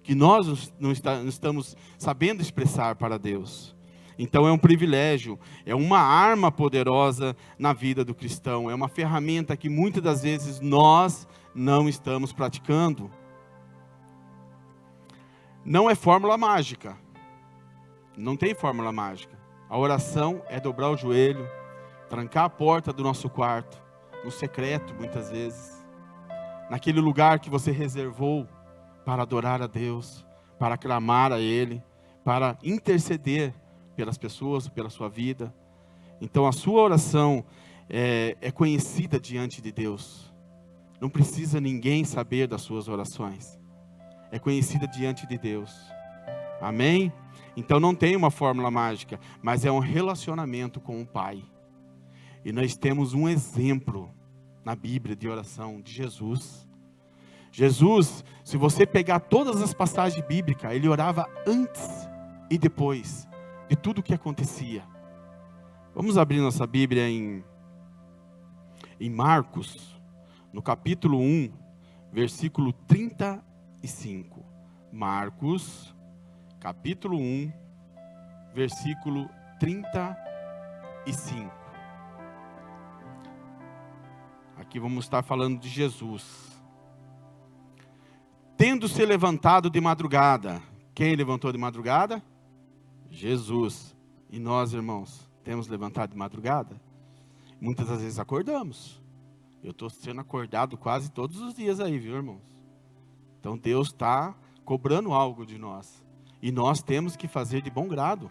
[SPEAKER 5] que nós não estamos sabendo expressar para Deus. Então é um privilégio, é uma arma poderosa na vida do cristão, é uma ferramenta que muitas das vezes nós não estamos praticando. Não é fórmula mágica, não tem fórmula mágica. A oração é dobrar o joelho, trancar a porta do nosso quarto, no secreto muitas vezes, naquele lugar que você reservou para adorar a Deus, para clamar a Ele, para interceder pelas pessoas, pela sua vida. Então a sua oração, é conhecida diante de Deus. Não precisa ninguém saber das suas orações. É conhecida diante de Deus. Amém? Então não tem uma fórmula mágica, mas é um relacionamento com o Pai. E nós temos um exemplo na Bíblia de oração de Jesus. Jesus, se você pegar todas as passagens bíblicas, ele orava antes e depois de tudo o que acontecia. Vamos abrir nossa Bíblia em Marcos, no capítulo 1, versículo 35. Marcos, capítulo 1, versículo 35. Aqui vamos estar falando de Jesus. Tendo se levantado de madrugada. Quem levantou de madrugada? Jesus. E nós, irmãos, temos levantado de madrugada? Muitas das vezes acordamos. Eu estou sendo acordado quase todos os dias aí, viu, irmãos? Então Deus está cobrando algo de nós. E nós temos que fazer de bom grado.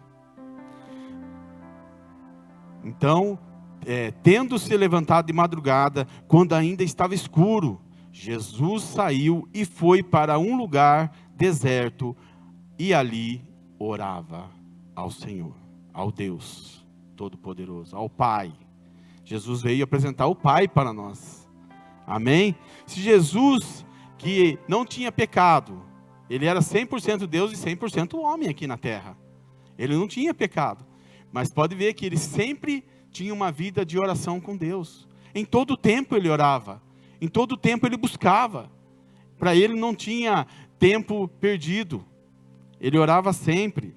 [SPEAKER 5] Então, tendo se levantado de madrugada, quando ainda estava escuro, Jesus saiu e foi para um lugar deserto e ali orava ao Senhor, ao Deus Todo-Poderoso, ao Pai. Jesus veio apresentar o Pai para nós. Amém? Se Jesus, que não tinha pecado, ele era 100% Deus e 100% homem aqui na terra. Ele não tinha pecado. Mas pode ver que ele sempre tinha uma vida de oração com Deus. Em todo tempo ele orava. Em todo tempo ele buscava. Para ele não tinha tempo perdido. Ele orava sempre.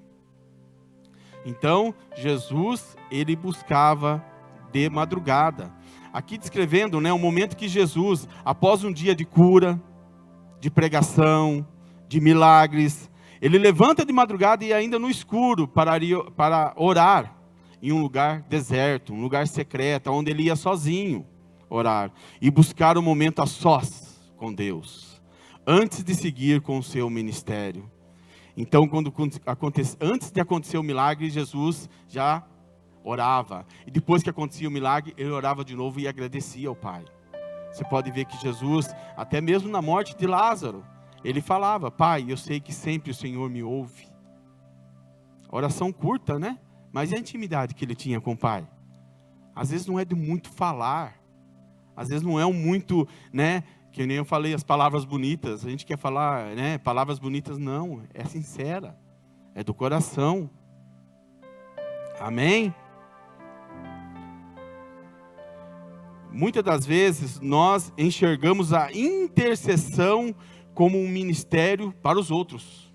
[SPEAKER 5] Então, Jesus, ele buscava de madrugada. Aqui descrevendo, o momento que Jesus, após um dia de cura, de pregação, de milagres, ele levanta de madrugada e ainda no escuro para orar em um lugar deserto, um lugar secreto, onde ele ia sozinho orar e buscar um momento a sós com Deus, antes de seguir com o seu ministério. Então, antes de acontecer o milagre, Jesus já orava. E depois que acontecia o milagre, ele orava de novo e agradecia ao Pai. Você pode ver que Jesus, até mesmo na morte de Lázaro, ele falava: Pai, eu sei que sempre o Senhor me ouve. Oração curta, né? Mas e a intimidade que ele tinha com o Pai? Às vezes não é de muito falar. Às vezes não é muito, que nem eu falei, as palavras bonitas. A gente quer falar, palavras bonitas. Não, é sincera. É do coração. Amém? Muitas das vezes nós enxergamos a intercessão como um ministério para os outros.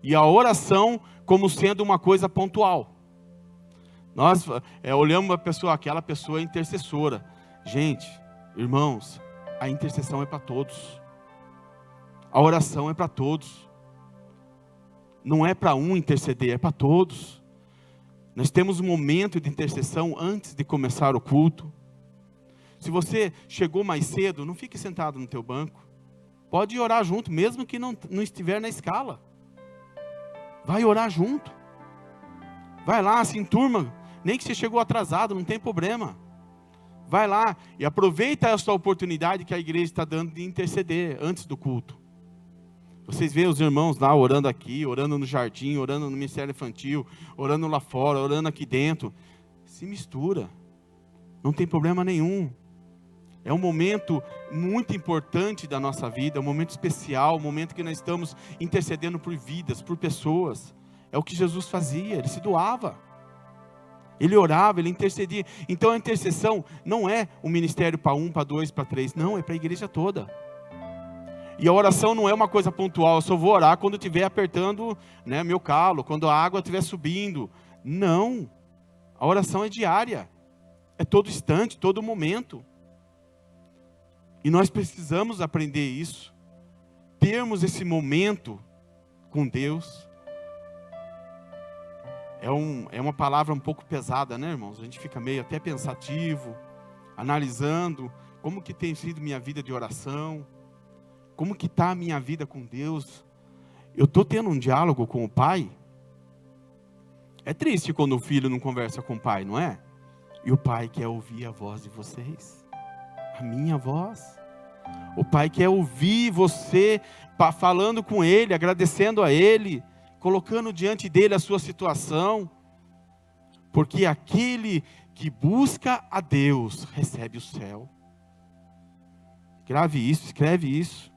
[SPEAKER 5] E a oração como sendo uma coisa pontual. Nós olhamos uma pessoa, aquela pessoa é intercessora. Gente, irmãos, a intercessão é para todos. A oração é para todos. Não é para um interceder, é para todos. Nós temos um momento de intercessão antes de começar o culto. Se você chegou mais cedo, não fique sentado no teu banco. Pode orar junto, mesmo que não estiver na escala. Vai orar junto. Vai lá, se enturma. Nem que você chegou atrasado, não tem problema. Vai lá e aproveita essa oportunidade que a igreja está dando de interceder antes do culto. Vocês veem os irmãos lá orando aqui, orando no jardim, orando no ministério infantil, orando lá fora, orando aqui dentro. Se mistura. Não tem problema nenhum. É um momento muito importante da nossa vida, é um momento especial, um momento que nós estamos intercedendo por vidas, por pessoas. É o que Jesus fazia, ele se doava. Ele orava, ele intercedia. Então a intercessão não é um ministério para 1, para 2, para 3. Não, é para a igreja toda. E a oração não é uma coisa pontual. Eu só vou orar quando eu estiver apertando meu calo, quando a água estiver subindo. Não. A oração é diária. É todo instante, todo momento. E nós precisamos aprender isso. Termos esse momento com Deus. É uma palavra um pouco pesada, né, irmãos? A gente fica meio até pensativo, analisando como que tem sido minha vida de oração, como que está a minha vida com Deus. Eu estou tendo um diálogo com o Pai? É triste quando o filho não conversa com o pai, não é? E o Pai quer ouvir a voz de vocês, a minha voz. O Pai quer ouvir você falando com Ele, agradecendo a Ele, colocando diante dEle a sua situação. Porque aquele que busca a Deus recebe o céu. Grave isso, escreve isso.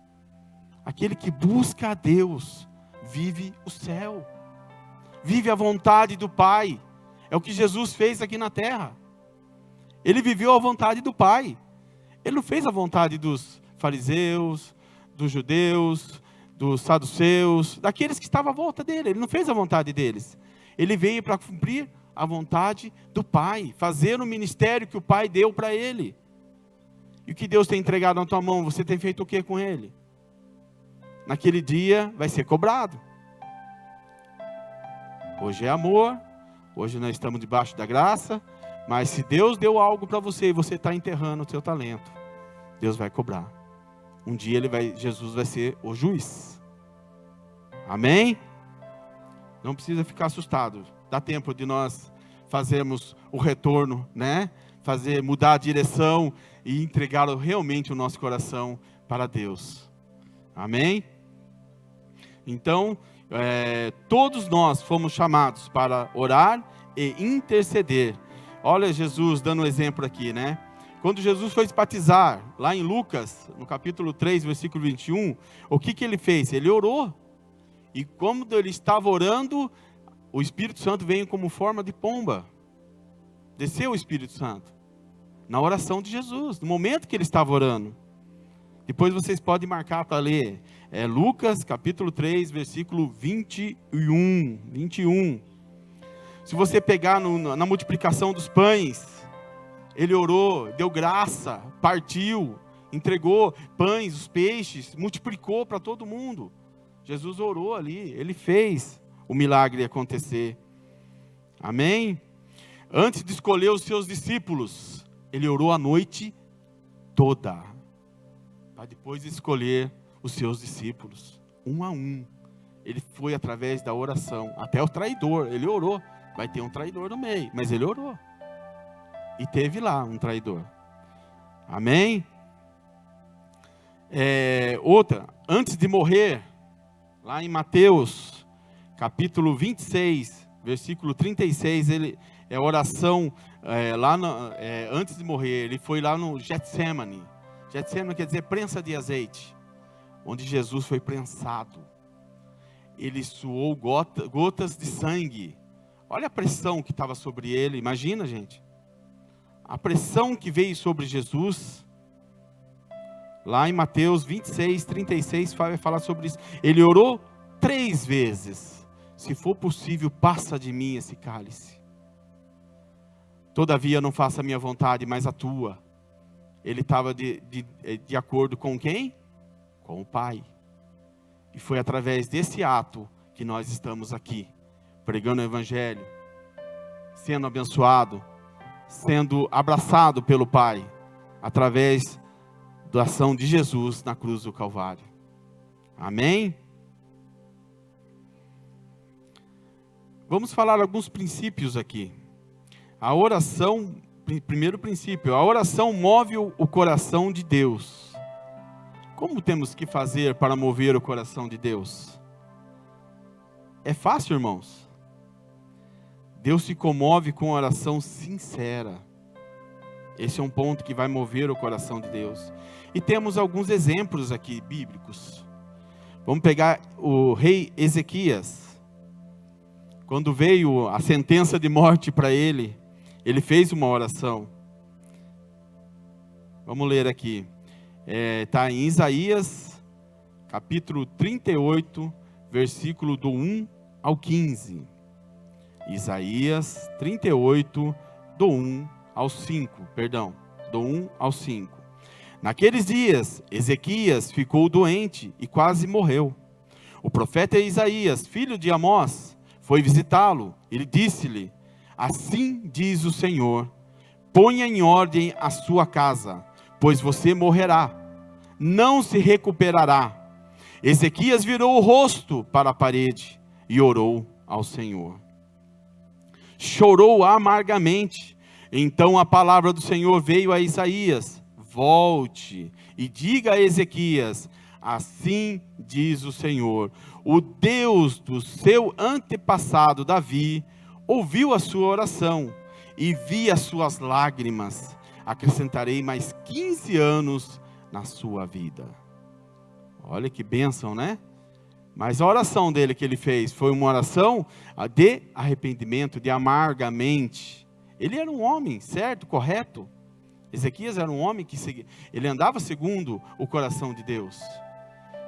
[SPEAKER 5] Aquele que busca a Deus vive o céu. Vive a vontade do Pai. É o que Jesus fez aqui na terra. Ele viveu a vontade do Pai. Ele não fez a vontade dos fariseus, dos judeus, dos saduceus, daqueles que estavam à volta dele. Ele não fez a vontade deles. Ele veio para cumprir a vontade do Pai, fazer o ministério que o Pai deu para ele. E o que Deus tem entregado na tua mão, você tem feito o que com ele? Naquele dia vai ser cobrado. Hoje é amor, hoje nós estamos debaixo da graça, mas se Deus deu algo para você e você está enterrando o seu talento, Deus vai cobrar. Um dia Jesus vai ser o juiz. Amém? Não precisa ficar assustado. Dá tempo de nós fazermos o retorno, né? Mudar a direção e entregar realmente o nosso coração para Deus. Amém? Então, todos nós fomos chamados para orar e interceder. Olha Jesus dando um exemplo aqui, né? Quando Jesus foi se batizar, lá em Lucas, no capítulo 3, versículo 21, o que ele fez? Ele orou. E quando ele estava orando, o Espírito Santo veio como forma de pomba. Desceu o Espírito Santo. Na oração de Jesus, no momento que ele estava orando. Depois vocês podem marcar para ler. Lucas, capítulo 3, versículo 21. Se você pegar na multiplicação dos pães, ele orou, deu graça, partiu, entregou pães, os peixes, multiplicou para todo mundo. Jesus orou ali, ele fez o milagre acontecer. Amém? Antes de escolher os seus discípulos, ele orou a noite toda, para depois escolher os seus discípulos, um a um. Ele foi através da oração, até o traidor, ele orou. Vai ter um traidor no meio, mas ele orou. E teve lá um traidor. Amém? Outra, antes de morrer, lá em Mateus, capítulo 26, versículo 36, a oração, antes de morrer, ele foi lá no Getsemane. Getsemane quer dizer prensa de azeite, onde Jesus foi prensado. Ele suou gotas de sangue. Olha a pressão que estava sobre ele, imagina, gente. A pressão que veio sobre Jesus, lá em Mateus 26, 36, vai falar sobre isso. Ele orou 3 vezes. Se for possível, passa de mim esse cálice. Todavia, não faça a minha vontade, mas a tua. Ele estava de acordo com quem? Com o Pai. E foi através desse ato que nós estamos aqui, pregando o Evangelho, sendo abençoado, sendo abraçado pelo Pai, através da ação de Jesus na cruz do Calvário. Amém? Vamos falar alguns princípios aqui. A oração, primeiro princípio, a oração move o coração de Deus. Como temos que fazer para mover o coração de Deus? É fácil, irmãos? Deus se comove com oração sincera. Esse é um ponto que vai mover o coração de Deus. E temos alguns exemplos aqui bíblicos. Vamos pegar o rei Ezequias. Quando veio a sentença de morte para ele, ele fez uma oração. Vamos ler aqui. Está em Isaías, capítulo 38, versículo do 1 ao 15. Isaías 38, do 1 ao 5, do 1 ao 5. Naqueles dias, Ezequias ficou doente e quase morreu. O profeta Isaías, filho de Amós, foi visitá-lo. Ele disse-lhe: assim diz o Senhor, ponha em ordem a sua casa, pois você morrerá, não se recuperará. Ezequias virou o rosto para a parede e orou ao Senhor. Chorou amargamente, Então a palavra do Senhor veio a Isaías: volte e diga a Ezequias, assim diz o Senhor, o Deus do seu antepassado Davi, ouviu a sua oração e vi as suas lágrimas. Acrescentarei mais 15 anos na sua vida. Olha que bênção, né? Mas a oração dele que ele fez foi uma oração de arrependimento, de amargamente. Ele era um homem certo, correto. Ezequias era um homem que ele andava segundo o coração de Deus.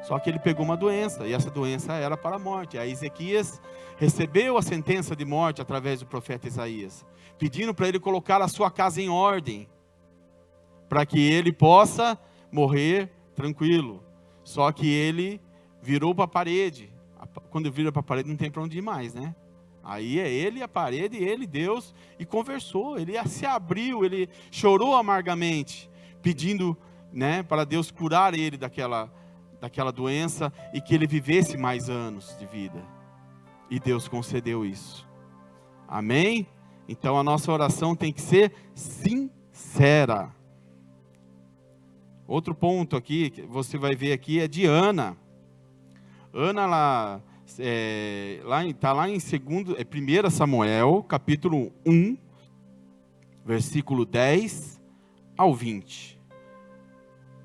[SPEAKER 5] Só que ele pegou uma doença, e essa doença era para a morte. Aí Ezequias recebeu a sentença de morte através do profeta Isaías, pedindo para ele colocar a sua casa em ordem, para que ele possa morrer tranquilo. Só que ele virou para a parede. Quando vira para a parede não tem para onde ir mais, né? Aí é ele, a parede, ele, Deus, e conversou. Ele se abriu, ele chorou amargamente, pedindo, né, para Deus curar ele daquela doença e que ele vivesse mais anos de vida. E Deus concedeu isso. Amém? Então a nossa oração tem que ser sincera. Outro ponto aqui, que você vai ver aqui, é de Ana. Ana, está lá em 1 Samuel, capítulo 1, versículo 10 ao 20.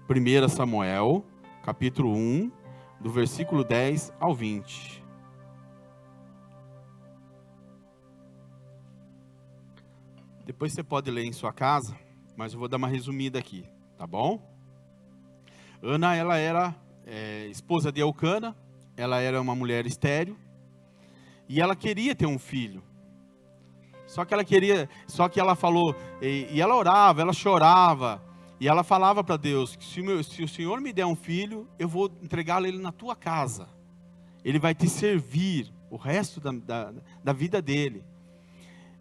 [SPEAKER 5] 1 Samuel, capítulo 1, do versículo 10 ao 20. Depois você pode ler em sua casa, mas eu vou dar uma resumida aqui, tá bom? Ana, ela era esposa de Elcana, ela era uma mulher estéril, e ela queria ter um filho. Só que ela falou, e ela orava, ela chorava, e ela falava para Deus, que se o Senhor me der um filho, eu vou entregá-lo ele na tua casa. Ele vai te servir o resto da vida dele.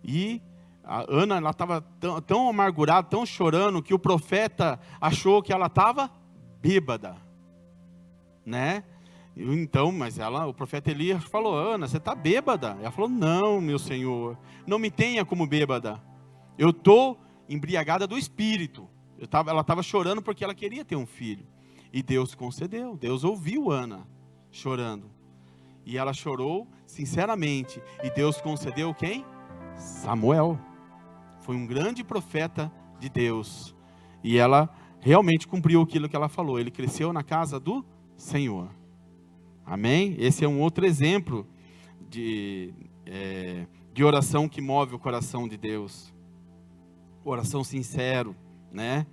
[SPEAKER 5] E a Ana, ela estava tão amargurada, tão chorando, que o profeta achou que ela estava bêbada, né? Então, mas o profeta Elias falou: Ana, você está bêbada? Ela falou: não, meu Senhor, não me tenha como bêbada. Eu estou embriagada do Espírito. Ela estava chorando porque ela queria ter um filho. E Deus concedeu. Deus ouviu Ana chorando. E ela chorou sinceramente. E Deus concedeu quem? Samuel. Foi um grande profeta de Deus. E ela realmente cumpriu aquilo que ela falou. Ele cresceu na casa do Senhor. Amém? Esse é um outro exemplo de oração que move o coração de Deus. Oração sincero, né?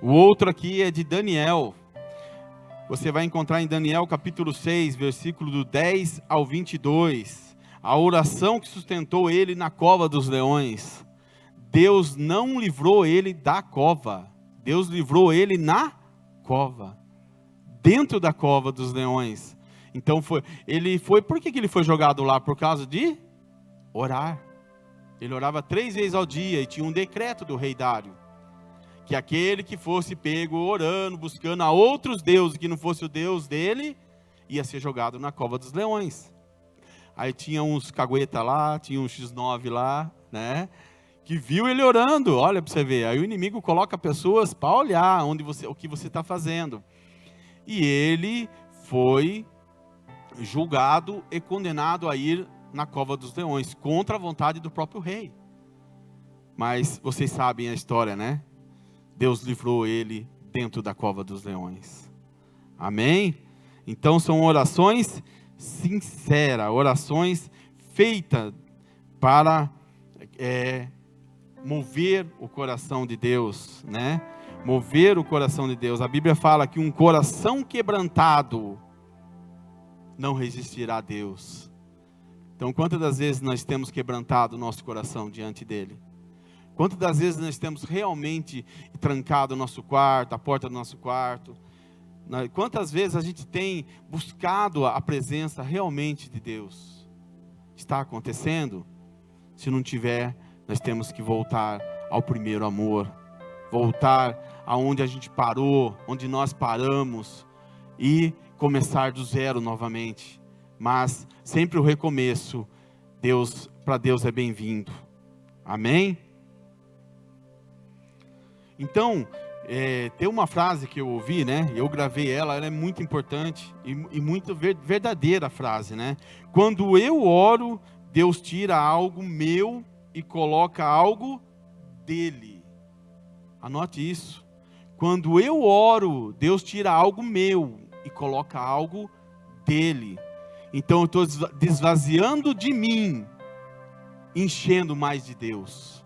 [SPEAKER 5] O outro aqui é de Daniel. Você vai encontrar em Daniel capítulo 6, versículo do 10 ao 22. A oração que sustentou ele na cova dos leões. Deus não livrou ele da cova. Deus livrou ele na cova. Dentro da cova dos leões. Então por que ele foi jogado lá? Por causa de orar. Ele orava 3 vezes ao dia e tinha um decreto do rei Dário, que aquele que fosse pego orando, buscando a outros deuses, que não fosse o Deus dele, ia ser jogado na cova dos leões. Aí tinha uns cagueta lá, tinha um X9 lá, né? Que viu ele orando, olha para você ver. Aí o inimigo coloca pessoas para olhar o que você está fazendo. E ele foi julgado e condenado a ir na cova dos leões, contra a vontade do próprio rei. Mas vocês sabem a história, né? Deus livrou ele dentro da cova dos leões. Amém? Então são orações sinceras, orações feitas para mover o coração de Deus, né? Mover o coração de Deus. A Bíblia fala que um coração quebrantado não resistirá a Deus. Então, quantas das vezes nós temos quebrantado o nosso coração diante dele? Quantas das vezes nós temos realmente trancado o nosso quarto, a porta do nosso quarto? Quantas vezes a gente tem buscado a presença realmente de Deus? Está acontecendo? Se não tiver, nós temos que voltar ao primeiro amor. Voltar aonde a gente parou, onde nós paramos, e começar do zero novamente. Mas sempre o recomeço, para Deus é bem-vindo. Amém? Então, tem uma frase que eu ouvi, né? Eu gravei ela é muito importante e muito verdadeira a frase, né? Quando eu oro, Deus tira algo meu e coloca algo dele. Anote isso. Quando eu oro, Deus tira algo meu e coloca algo dele. Então eu estou desvaziando de mim, enchendo mais de Deus.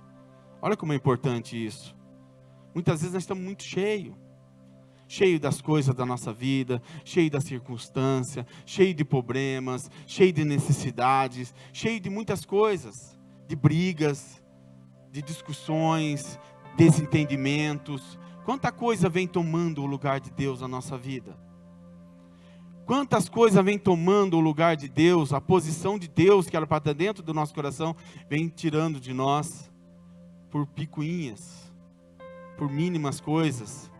[SPEAKER 5] Olha como é importante isso. Muitas vezes nós estamos muito cheios das coisas da nossa vida, cheio da circunstância, cheio de problemas, cheio de necessidades, cheio de muitas coisas, de brigas, de discussões, desentendimentos. Quanta coisa vem tomando o lugar de Deus na nossa vida? Quantas coisas vem tomando o lugar de Deus, a posição de Deus que era para estar dentro do nosso coração, vem tirando de nós por picuinhas, por mínimas coisas.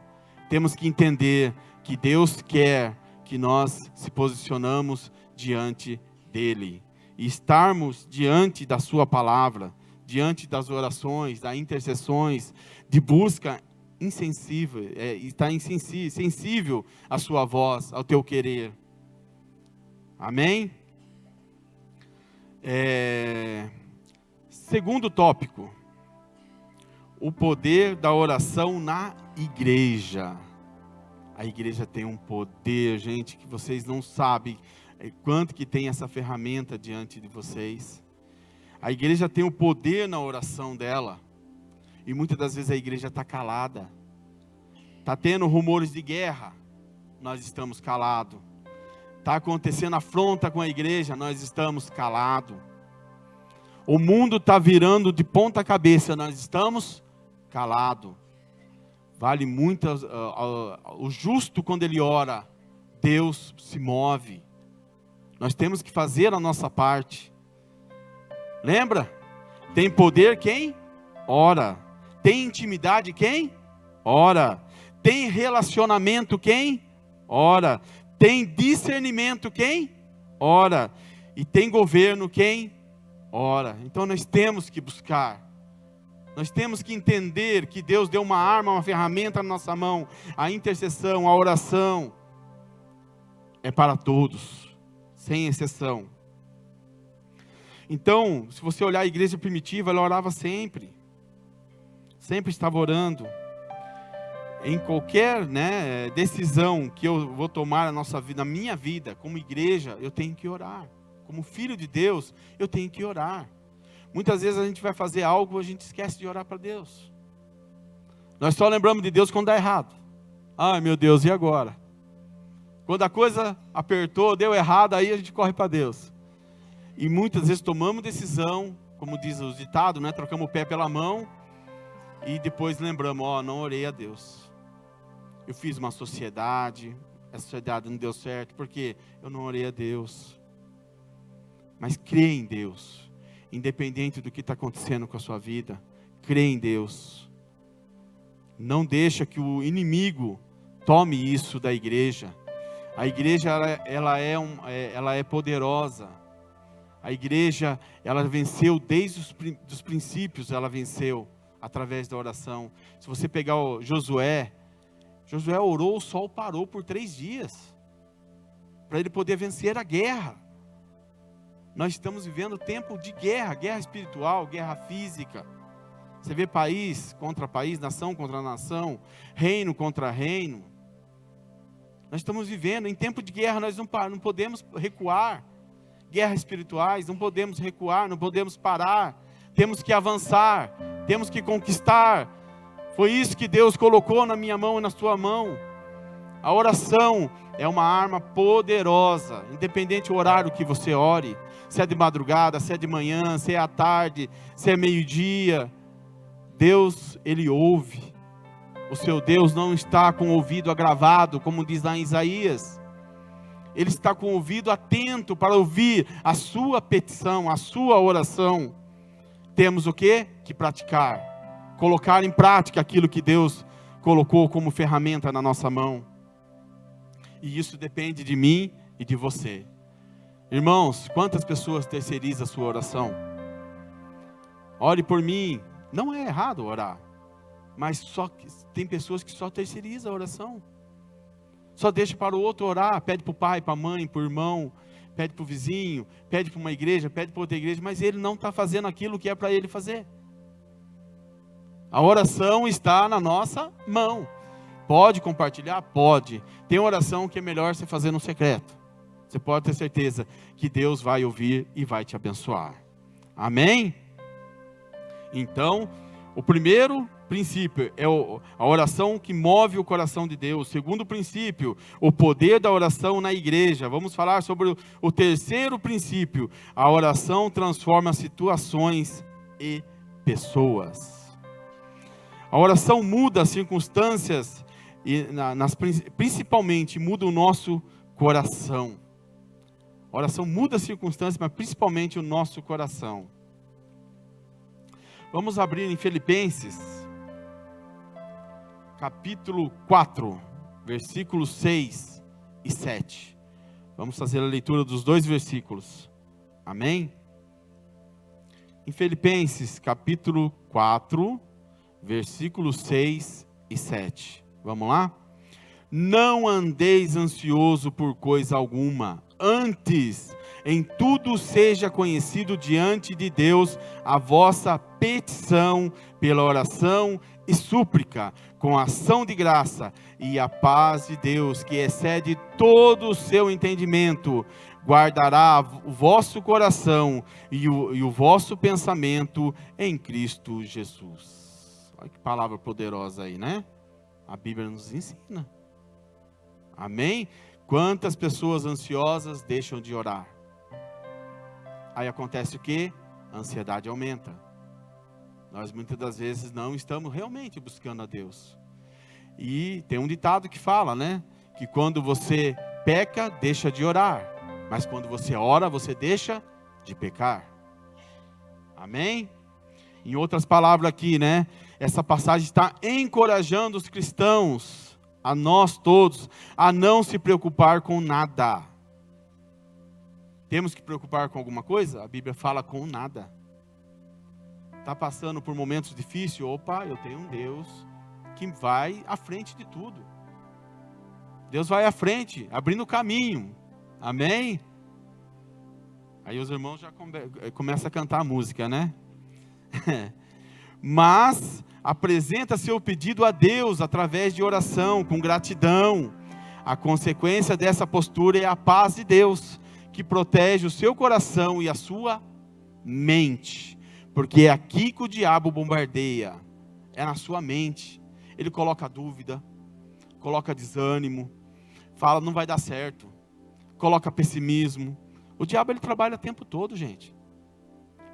[SPEAKER 5] Temos que entender que Deus quer que nós se posicionamos diante dEle. E estarmos diante da sua palavra, diante das orações, das intercessões, de busca insensível, está sensível à sua voz, ao teu querer. Amém? Segundo tópico, o poder da oração na igreja. A igreja tem um poder, gente, que vocês não sabem quanto que tem essa ferramenta diante de vocês. A igreja tem o poder na oração dela. E muitas das vezes a igreja está calada. Está tendo rumores de guerra, nós estamos calados. Está acontecendo afronta com a igreja, nós estamos calados. O mundo está virando de ponta cabeça, nós estamos calados. Vale muito o justo quando ele ora, Deus se move. Nós temos que fazer a nossa parte. Lembra? Tem poder quem? Ora. Tem intimidade quem? Ora. Tem relacionamento quem? Ora. Tem discernimento quem? Ora. E tem governo quem? Ora. Então nós temos que buscar. Nós temos que entender que Deus deu uma arma, uma ferramenta na nossa mão. A intercessão, a oração é para todos, sem exceção. Então, se você olhar a igreja primitiva, ela orava sempre. Sempre estava orando. Em qualquer decisão que eu vou tomar na minha vida, como igreja, eu tenho que orar. Como filho de Deus, eu tenho que orar. Muitas vezes a gente vai fazer algo, a gente esquece de orar para Deus. Nós só lembramos de Deus quando dá errado. Ai meu Deus, e agora? Quando a coisa apertou, deu errado, aí a gente corre para Deus. E muitas vezes tomamos decisão, como diz o ditado, trocamos o pé pela mão, e depois lembramos, não orei a Deus. Eu fiz uma sociedade, essa sociedade não deu certo, porque eu não orei a Deus. Mas crê em Deus. Independente do que está acontecendo com a sua vida, crê em Deus. Não deixa que o inimigo tome isso da igreja. A igreja ela é poderosa. A igreja ela venceu desde os princípios, ela venceu através da oração. Se você pegar o Josué orou, o sol parou por 3 dias para ele poder vencer a guerra. Nós estamos vivendo tempo de guerra, guerra espiritual, guerra física. Você vê país contra país, nação contra nação, reino contra reino. Nós estamos vivendo em tempo de guerra, nós não podemos recuar. Guerras espirituais, não podemos recuar, não podemos parar. Temos que avançar, temos que conquistar. Foi isso que Deus colocou na minha mão e na sua mão. A oração é uma arma poderosa, independente do horário que você ore. Se é de madrugada, se é de manhã, se é à tarde, se é meio-dia. Deus, Ele ouve. O seu Deus não está com o ouvido agravado, como diz lá em Isaías. Ele está com o ouvido atento para ouvir a sua petição, a sua oração. Temos o quê? Que praticar. Colocar em prática aquilo que Deus colocou como ferramenta na nossa mão. E isso depende de mim e de você. Irmãos, quantas pessoas terceirizam a sua oração? Ore por mim. Não é errado orar. Mas tem pessoas que só terceirizam a oração. Só deixa para o outro orar, pede para o pai, para a mãe, para o irmão, pede para o vizinho, pede para uma igreja, pede para outra igreja, mas ele não está fazendo aquilo que é para ele fazer. A oração está na nossa mão. Pode compartilhar? Pode. Tem oração que é melhor você fazer no secreto. Você pode ter certeza que Deus vai ouvir e vai te abençoar. Amém? Então, o primeiro princípio é a oração que move o coração de Deus. Segundo princípio, o poder da oração na igreja. Vamos falar sobre o terceiro princípio. A oração transforma situações e pessoas. A oração muda as circunstâncias e principalmente muda o nosso coração. A oração muda as circunstâncias, mas principalmente o nosso coração. Vamos abrir em Filipenses, capítulo 4, versículos 6 e 7. Vamos fazer a leitura dos dois versículos. Amém? Em Filipenses, capítulo 4, versículos 6 e 7. Vamos lá? Não andeis ansioso por coisa alguma, antes, em tudo seja conhecido diante de Deus a vossa petição pela oração e súplica, com ação de graça, e a paz de Deus, que excede todo o seu entendimento, guardará o vosso coração e o vosso pensamento em Cristo Jesus. Olha que palavra poderosa aí, né? A Bíblia nos ensina. Amém? Quantas pessoas ansiosas deixam de orar? Aí acontece o quê? A ansiedade aumenta. Nós muitas das vezes não estamos realmente buscando a Deus. E tem um ditado que fala, né? Que quando você peca, deixa de orar. Mas quando você ora, você deixa de pecar. Amém? Em outras palavras aqui, né? Essa passagem está encorajando os cristãos, a nós todos, a não se preocupar com nada. Temos que preocupar com alguma coisa? A Bíblia fala com nada. Está passando por momentos difíceis? Opa, eu tenho um Deus que vai à frente de tudo. Deus vai à frente, abrindo o caminho. Amém? Aí os irmãos já começam a cantar a música, né? Mas apresenta seu pedido a Deus através de oração, com gratidão. A consequência dessa postura é a paz de Deus, que protege o seu coração e a sua mente. Porque é aqui que o diabo bombardeia, é na sua mente. Ele coloca dúvida, coloca desânimo, fala não vai dar certo, coloca pessimismo. O diabo ele trabalha o tempo todo, gente.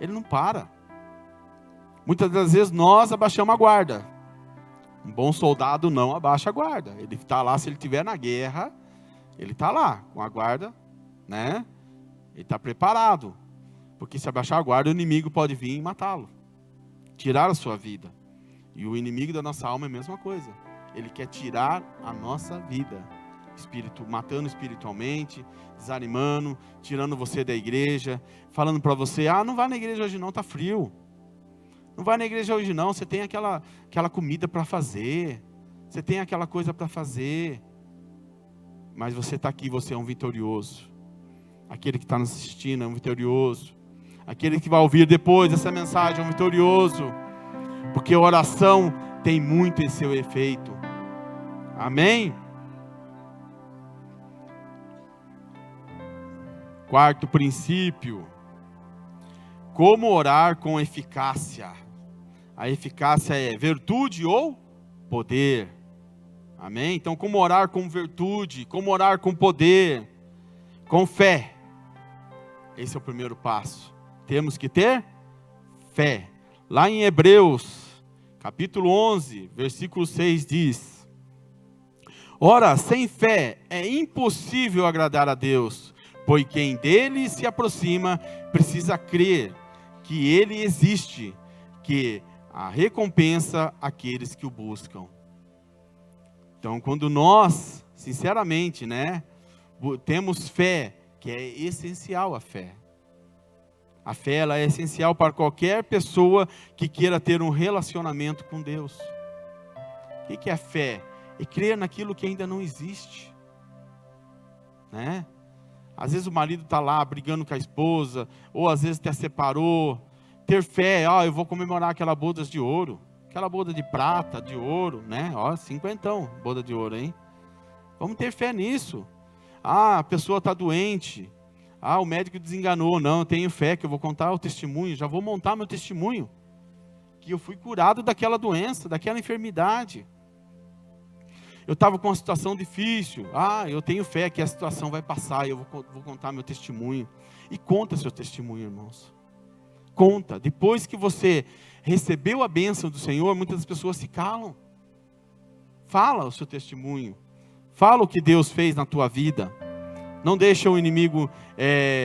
[SPEAKER 5] Ele não para. Muitas das vezes nós abaixamos a guarda. Um bom soldado não abaixa a guarda. Ele está lá, se ele estiver na guerra, ele está lá com a guarda, né? Ele está preparado. Porque se abaixar a guarda, o inimigo pode vir e matá-lo. Tirar a sua vida. E o inimigo da nossa alma é a mesma coisa. Ele quer tirar a nossa vida. Matando espiritualmente, desanimando, tirando você da igreja, falando para você, não vai na igreja hoje não, está frio. Não vai na igreja hoje não, você tem aquela comida para fazer. Você tem aquela coisa para fazer. Mas você está aqui, você é um vitorioso. Aquele que está nos assistindo é um vitorioso. Aquele que vai ouvir depois essa mensagem é um vitorioso. Porque a oração tem muito em seu efeito. Amém? Quarto princípio. Como orar com eficácia. A eficácia é virtude ou poder. Amém? Então, como orar com virtude, como orar com poder, com fé. Esse é o primeiro passo. Temos que ter fé. Lá em Hebreus, capítulo 11, versículo 6 diz: ora, sem fé é impossível agradar a Deus, pois quem dele se aproxima precisa crer que ele existe, que a recompensa aqueles que o buscam. Então, quando nós, sinceramente, né, temos fé, que é essencial a fé. A fé ela é essencial para qualquer pessoa que queira ter um relacionamento com Deus. O que é fé? É crer naquilo que ainda não existe, né? Às vezes o marido está lá brigando com a esposa, ou às vezes até separou. Ter fé, eu vou comemorar aquela boda de ouro, aquela boda de prata, de ouro, né? 50, boda de ouro, hein? Vamos ter fé nisso. A pessoa está doente. O médico desenganou. Não, eu tenho fé que eu vou contar o testemunho, já vou montar meu testemunho. Que eu fui curado daquela doença, daquela enfermidade. Eu estava com uma situação difícil. Eu tenho fé que a situação vai passar, eu vou contar meu testemunho. E conta seu testemunho, irmãos. Conta. Depois que você recebeu a bênção do Senhor, muitas pessoas se calam. Fala o seu testemunho. Fala o que Deus fez na tua vida. Não deixa o inimigo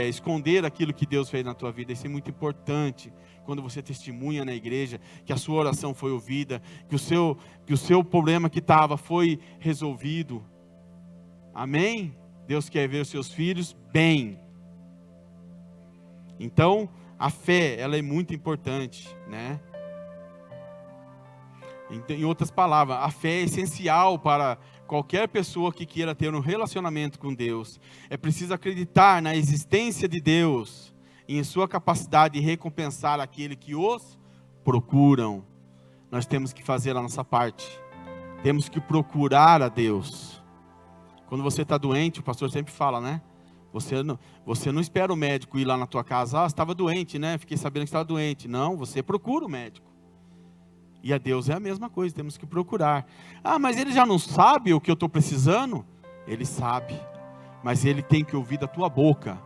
[SPEAKER 5] esconder aquilo que Deus fez na tua vida. Isso é muito importante. Quando você testemunha na igreja, que a sua oração foi ouvida, que o seu problema que estava foi resolvido. Amém? Deus quer ver os seus filhos bem. Então, a fé, ela é muito importante, né? Em outras palavras, a fé é essencial para qualquer pessoa que queira ter um relacionamento com Deus. É preciso acreditar na existência de Deus e em sua capacidade de recompensar aquele que os procuram. Nós temos que fazer a nossa parte. Temos que procurar a Deus. Quando você está doente, o pastor sempre fala, né? Você não espera o médico ir lá na tua casa. Você estava doente, né? Fiquei sabendo que estava doente. Não, você procura o médico. E a Deus é a mesma coisa, temos que procurar. Mas ele já não sabe o que eu estou precisando? Ele sabe, mas ele tem que ouvir da tua boca,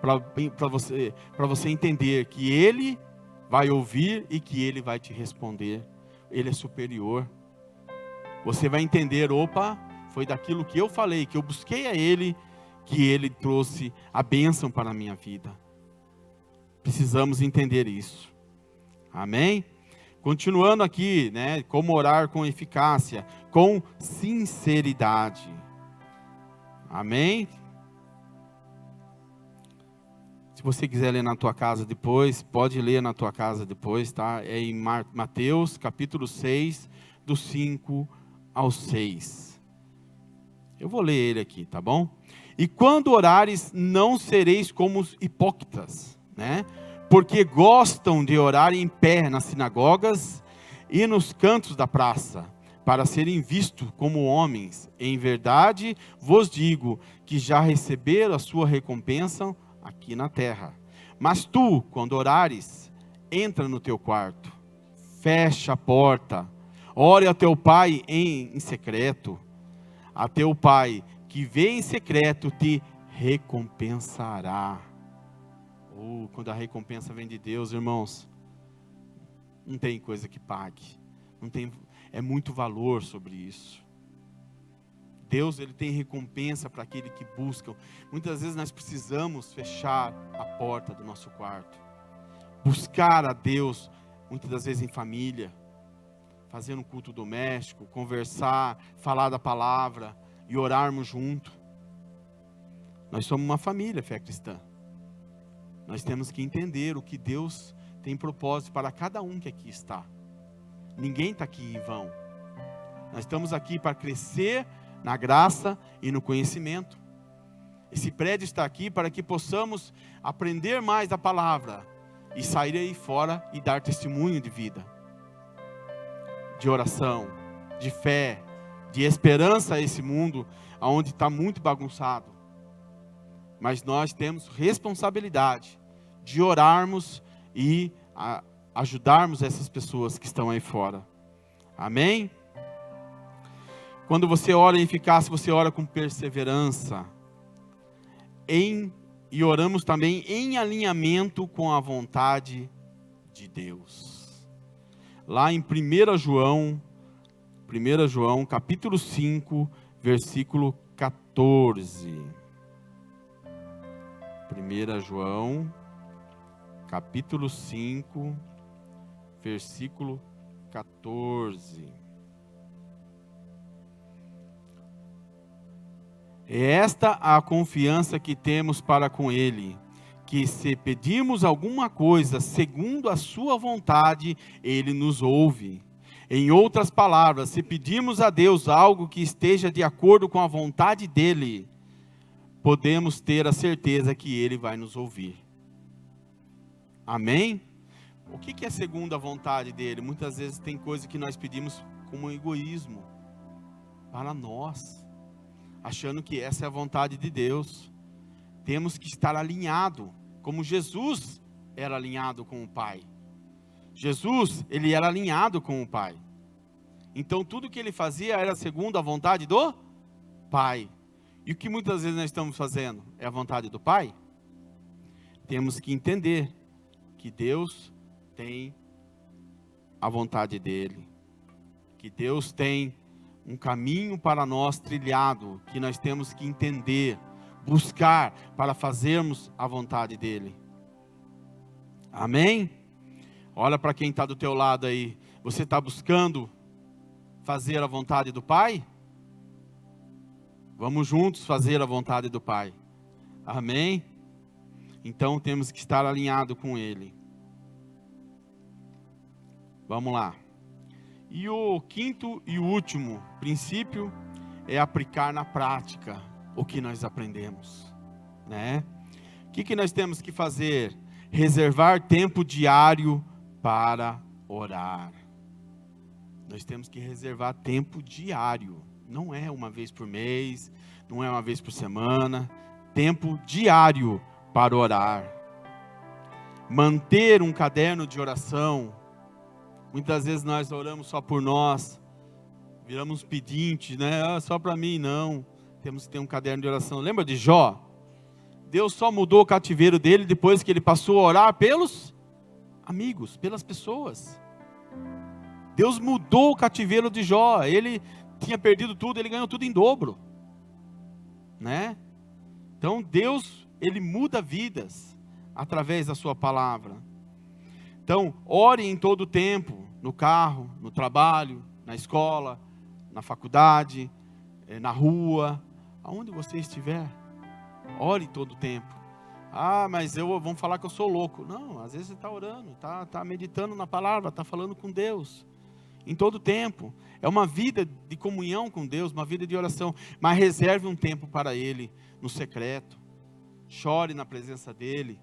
[SPEAKER 5] para você entender que ele vai ouvir e que ele vai te responder. Ele é superior. Você vai entender, foi daquilo que eu falei, que eu busquei a ele, que ele trouxe a bênção para a minha vida. Precisamos entender isso. Amém? Continuando aqui, né? Como orar com eficácia, com sinceridade. Amém? Se você quiser ler na tua casa depois, pode ler na tua casa depois, tá? É em Mateus, capítulo 6, do 5 ao 6. Eu vou ler ele aqui, tá bom? E quando orares, não sereis como os hipócritas, né? Porque gostam de orar em pé nas sinagogas e nos cantos da praça, para serem vistos como homens. Em verdade, vos digo que já receberam a sua recompensa aqui na terra. Mas tu, quando orares, entra no teu quarto, fecha a porta, ore a teu pai em secreto. A teu pai que vê em secreto te recompensará. Quando a recompensa vem de Deus, irmãos, não tem coisa que pague. É muito valor sobre isso. Deus, ele tem recompensa para aquele que busca. Muitas vezes nós precisamos fechar a porta do nosso quarto. Buscar a Deus, muitas das vezes em família. Fazer um culto doméstico, conversar, falar da palavra e orarmos junto. Nós somos uma família, fé cristã. Nós temos que entender o que Deus tem propósito para cada um que aqui está. Ninguém está aqui em vão. Nós estamos aqui para crescer na graça e no conhecimento. Esse prédio está aqui para que possamos aprender mais da palavra e sair aí fora e dar testemunho de vida, de oração, de fé, de esperança a esse mundo onde está muito bagunçado. Mas nós temos responsabilidade de orarmos e ajudarmos essas pessoas que estão aí fora. Amém? Quando você ora em eficácia, você ora com perseverança. E oramos também em alinhamento com a vontade de Deus. Lá em 1 João, capítulo 5, versículo 14. 1 João, capítulo 5, versículo 14. É esta a confiança que temos para com Ele, que se pedirmos alguma coisa segundo a sua vontade, Ele nos ouve. Em outras palavras, se pedirmos a Deus algo que esteja de acordo com a vontade dEle, podemos ter a certeza que Ele vai nos ouvir. Amém? O que é segundo a vontade dEle? Muitas vezes tem coisa que nós pedimos como egoísmo, para nós, achando que essa é a vontade de Deus. Temos que estar alinhado, como Jesus era alinhado com o Pai. Jesus, ele era alinhado com o Pai. Então tudo que ele fazia era segundo a vontade do Pai. E o que muitas vezes nós estamos fazendo é a vontade do Pai? Temos que entender que Deus tem a vontade dele. Que Deus tem um caminho para nós trilhado, que nós temos que entender, buscar para fazermos a vontade dele. Amém? Olha para quem está do teu lado aí. Você está buscando fazer a vontade do Pai? Vamos juntos fazer a vontade do Pai. Amém? Então temos que estar alinhado com Ele. Vamos lá. E o quinto e último princípio é aplicar na prática o que nós aprendemos, né? O que nós temos que fazer? Reservar tempo diário para orar. Nós temos que reservar tempo diário. Não é uma vez por mês, não é uma vez por semana. Tempo diário para orar. Manter um caderno de oração. Muitas vezes nós oramos só por nós, viramos pedintes, né? Só para mim, não. Temos que ter um caderno de oração. Lembra de Jó? Deus só mudou o cativeiro dele depois que ele passou a orar pelos amigos, pelas pessoas. Deus mudou o cativeiro de Jó. Ele tinha perdido tudo, ele ganhou tudo em dobro, né? Então Deus, ele muda vidas através da sua palavra. Então, ore em todo o tempo, no carro, no trabalho, na escola, na faculdade, na rua, aonde você estiver. Ore todo o tempo. Ah, mas vão falar que eu sou louco. Não, às vezes você está orando, está meditando na palavra, está falando com Deus. Em todo o tempo. É uma vida de comunhão com Deus, uma vida de oração. Mas reserve um tempo para Ele, no secreto. Chore na presença dEle.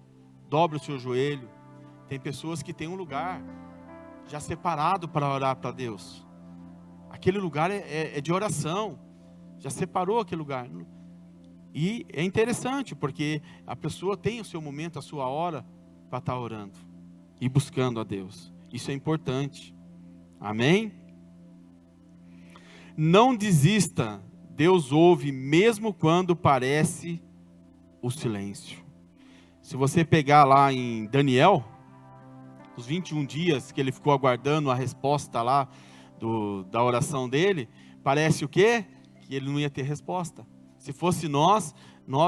[SPEAKER 5] Dobre o seu joelho. Tem pessoas que têm um lugar já separado para orar para Deus. Aquele lugar é de oração. Já separou aquele lugar. E é interessante, porque a pessoa tem o seu momento, a sua hora para estar orando e buscando a Deus. Isso é importante. Amém? Não desista. Deus ouve mesmo quando parece o silêncio. Se você pegar lá em Daniel, os 21 dias que ele ficou aguardando a resposta lá da oração dele, parece o quê? Que ele não ia ter resposta. Se fosse nós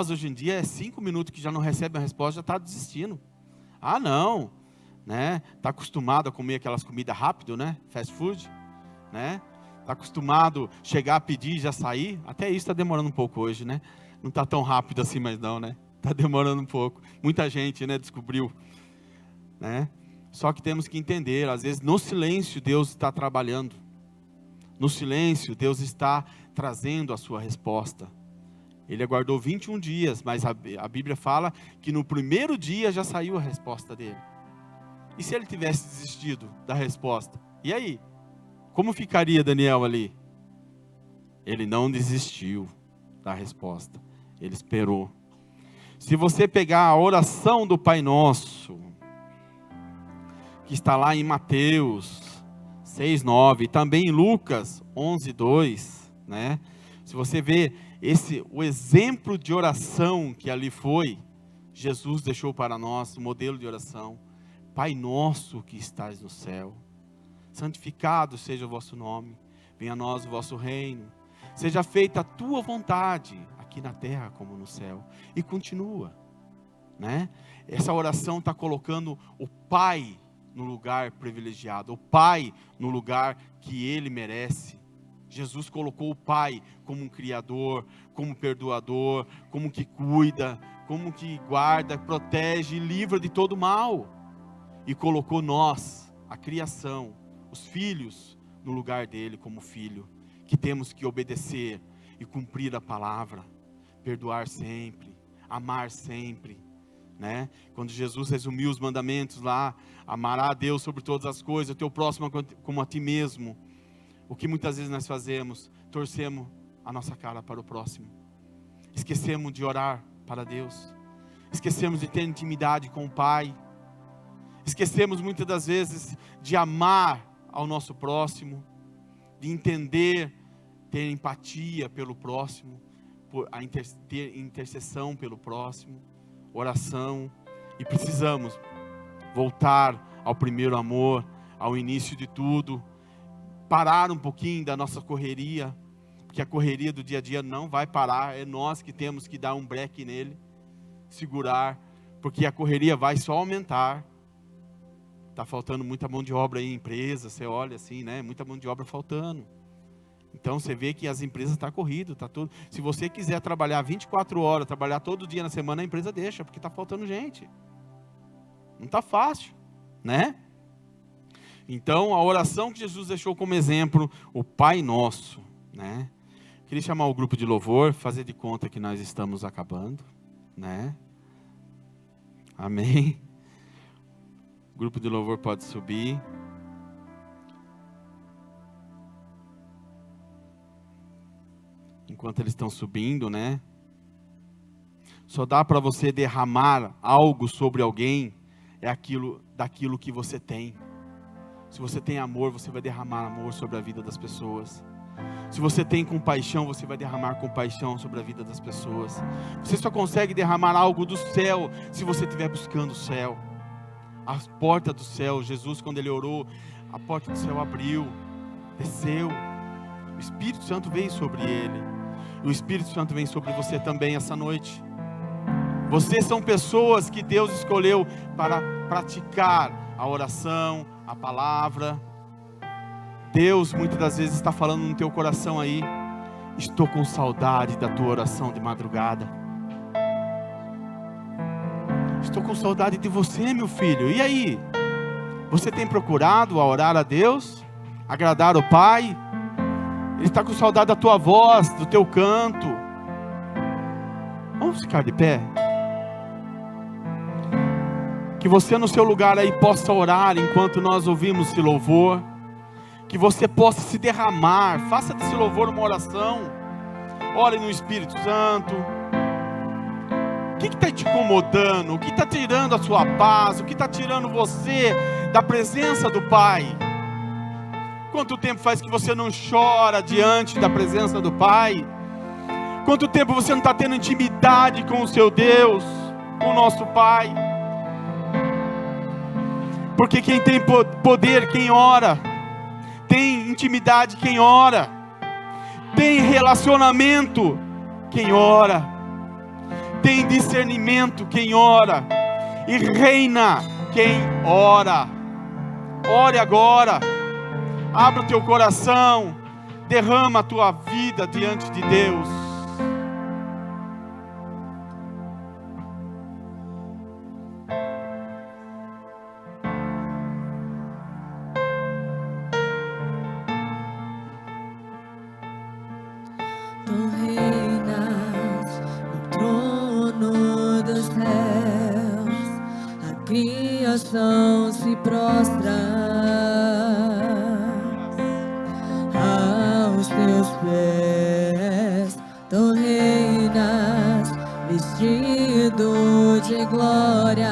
[SPEAKER 5] hoje em dia é 5 minutos que já não recebe a resposta, já está desistindo. Ah, não, né? Está acostumado a comer aquelas comidas rápido, né? Fast food, né? Está acostumado a chegar, pedir e já sair. Até isso está demorando um pouco hoje, né? Não está tão rápido assim mais não, né? Está demorando um pouco. Muita gente, né, descobriu, né? Só que temos que entender, às vezes no silêncio Deus está trabalhando. No silêncio Deus está trazendo a sua resposta. Ele aguardou 21 dias, mas a Bíblia fala que no primeiro dia já saiu a resposta dele. E se ele tivesse desistido da resposta? E aí? Como ficaria Daniel ali? Ele não desistiu da resposta. Ele esperou. Se você pegar a oração do Pai Nosso, que está lá em Mateus 6:9, também em Lucas 11:2, né? Se você vê o exemplo de oração que ali foi, Jesus deixou para nós o modelo de oração. Pai nosso que estás no céu, santificado seja o vosso nome, venha a nós o vosso reino, seja feita a tua vontade, aqui na terra como no céu. E continua, né? Essa oração está colocando o Pai no lugar privilegiado, o Pai no lugar que Ele merece. Jesus colocou o Pai como um criador, como perdoador, como que cuida, como que guarda, protege e livra de todo mal. E colocou nós, a criação, os filhos, no lugar dele como filho, que temos que obedecer e cumprir a palavra, perdoar sempre, amar sempre, né? Quando Jesus resumiu os mandamentos lá, amará a Deus sobre todas as coisas, o teu próximo como a ti mesmo. O que muitas vezes nós fazemos? Torcemos a nossa cara para o próximo, esquecemos de orar para Deus, esquecemos de ter intimidade com o Pai, esquecemos muitas das vezes de amar ao nosso próximo, de entender, ter empatia pelo próximo, ter intercessão pelo próximo, oração. E precisamos voltar ao primeiro amor, ao início de tudo, parar um pouquinho da nossa correria, porque a correria do dia a dia não vai parar, é nós que temos que dar um break nele, segurar, porque a correria vai só aumentar. Está faltando muita mão de obra aí em empresa, você olha assim, né? Muita mão de obra faltando. Então você vê que as empresas estão corridas, está tudo. Se você quiser trabalhar 24 horas, trabalhar todo dia na semana, a empresa deixa, porque está faltando gente. Não está fácil, né? Então a oração que Jesus deixou como exemplo, o Pai Nosso, né? Queria chamar o grupo de louvor, fazer de conta que nós estamos acabando, né? Amém. O grupo de louvor pode subir. Enquanto eles estão subindo, né? Só dá para você derramar algo sobre alguém daquilo que você tem. Se você tem amor, você vai derramar amor sobre a vida das pessoas. Se você tem compaixão, você vai derramar compaixão sobre a vida das pessoas. Você só consegue derramar algo do céu se você estiver buscando o céu. A porta do céu, Jesus, quando ele orou, a porta do céu abriu, desceu. O Espírito Santo veio sobre ele. E o Espírito Santo vem sobre você também essa noite. Vocês são pessoas que Deus escolheu para praticar a oração, a palavra. Deus muitas das vezes está falando no teu coração aí: estou com saudade da tua oração de madrugada. Estou com saudade de você, meu filho. E aí? Você tem procurado a orar a Deus? Agradar o Pai? Ele está com saudade da tua voz, do teu canto. Vamos ficar de pé? Que você no seu lugar aí possa orar enquanto nós ouvimos esse louvor. Que você possa se derramar. Faça desse louvor uma oração. Ore no Espírito Santo. O que está te incomodando? O que está tirando a sua paz? O que está tirando você da presença do Pai? Quanto tempo faz que você não chora diante da presença do Pai? Quanto tempo você não está tendo intimidade com o seu Deus, com o nosso Pai? Porque quem tem poder, quem ora, tem intimidade, quem ora, tem relacionamento, quem ora, tem discernimento, quem ora, e reina quem ora. Ore agora, abra o teu coração, derrama a tua vida diante de Deus.
[SPEAKER 4] Tu reinas no trono dos céus, a criação se prostra aos teus pés. Tu reinas vestido de glória,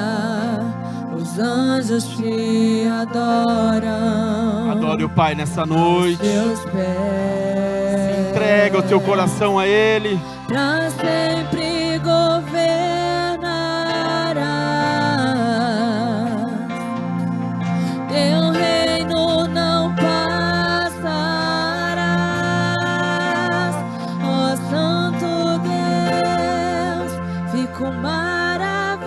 [SPEAKER 4] os anjos te adoram.
[SPEAKER 5] Adore o Pai nessa noite.
[SPEAKER 4] Teus pés.
[SPEAKER 5] Entrega o teu coração a Ele.
[SPEAKER 4] Pra sempre governarás, teu reino não passarás. Ó Santo Deus, fico maravilhado.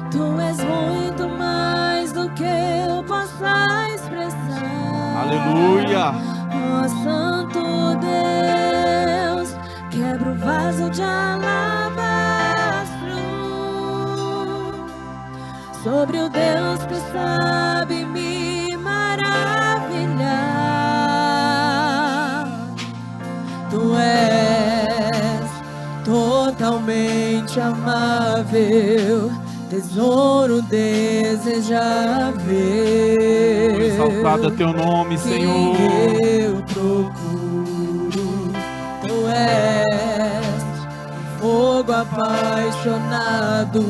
[SPEAKER 4] Tu és muito mais do que eu possa expressar.
[SPEAKER 5] Aleluia.
[SPEAKER 4] Ó Santo Deus, quebra o vaso de alabastro. sobre o Deus que sabe me maravilhar. Tu és totalmente amável, tesouro desejável.
[SPEAKER 5] Exaltado é teu nome, Senhor.
[SPEAKER 4] Que eu procuro. Tu és fogo apaixonado,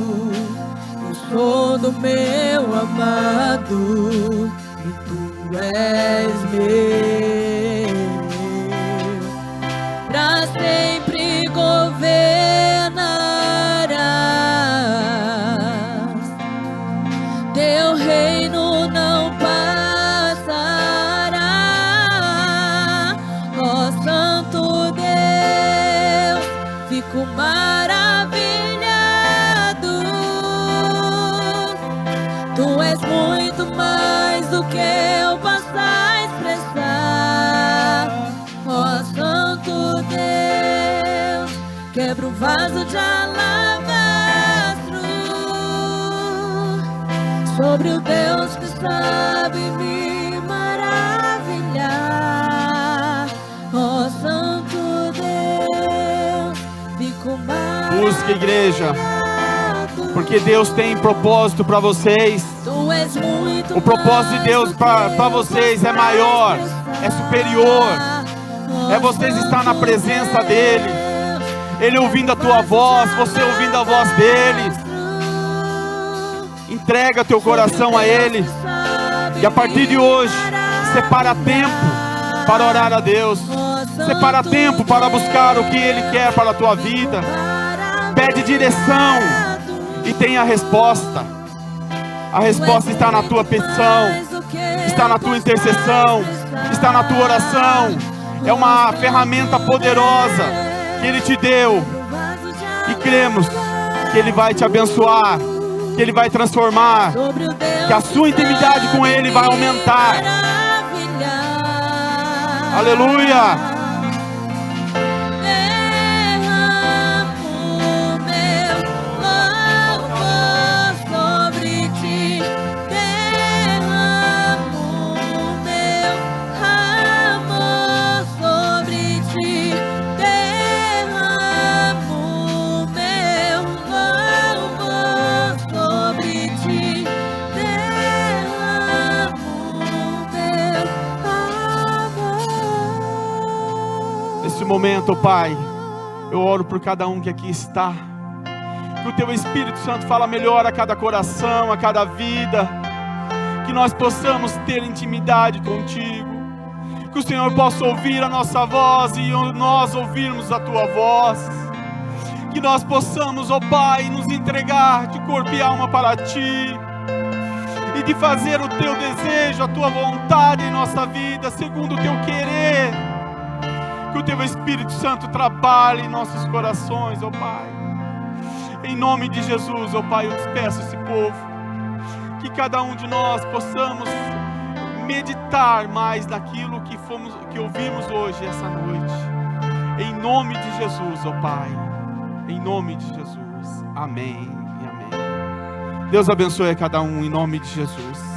[SPEAKER 4] eu sou do meu amado e tu és meu. Pra sempre governarás, teu reino não passará. Ó Santo Deus, fico maravilhado. Tu és muito mais do que eu posso expressar. Ó Santo Deus, quebra o vaso de alabastro sobre o Deus que sabe me maravilhar. Ó Santo Deus, fico maravilhado.
[SPEAKER 5] Busca, igreja, porque Deus tem propósito para vocês.
[SPEAKER 4] Tu és muito
[SPEAKER 5] O propósito de Deus para vocês é maior, é superior. É vocês estar na presença dEle, Ele ouvindo a tua voz, você ouvindo a voz dEle. Entrega teu coração a Ele. E a partir de hoje, separa tempo para orar a Deus. Separa tempo para buscar o que Ele quer para a tua vida. Pede direção e tenha a resposta. A resposta está na tua petição, está na tua intercessão, está na tua oração. É uma ferramenta poderosa que Ele te deu. E cremos que Ele vai te abençoar, que Ele vai transformar, que a sua intimidade com Ele vai aumentar. Aleluia! Nesse momento, Pai, eu oro por cada um que aqui está. Que o Teu Espírito Santo fala melhor a cada coração, a cada vida. Que nós possamos ter intimidade contigo. Que o Senhor possa ouvir a nossa voz e nós ouvirmos a Tua voz. Que nós possamos, ó Pai, nos entregar de corpo e alma para Ti. E de fazer o Teu desejo, a Tua vontade em nossa vida, segundo o Teu querer. Que o Teu Espírito Santo trabalhe em nossos corações, ó Pai. Em nome de Jesus, ó Pai, eu despeço esse povo. Que cada um de nós possamos meditar mais naquilo que ouvimos hoje, essa noite. Em nome de Jesus, ó Pai. Em nome de Jesus. Amém e amém. Deus abençoe a cada um em nome de Jesus.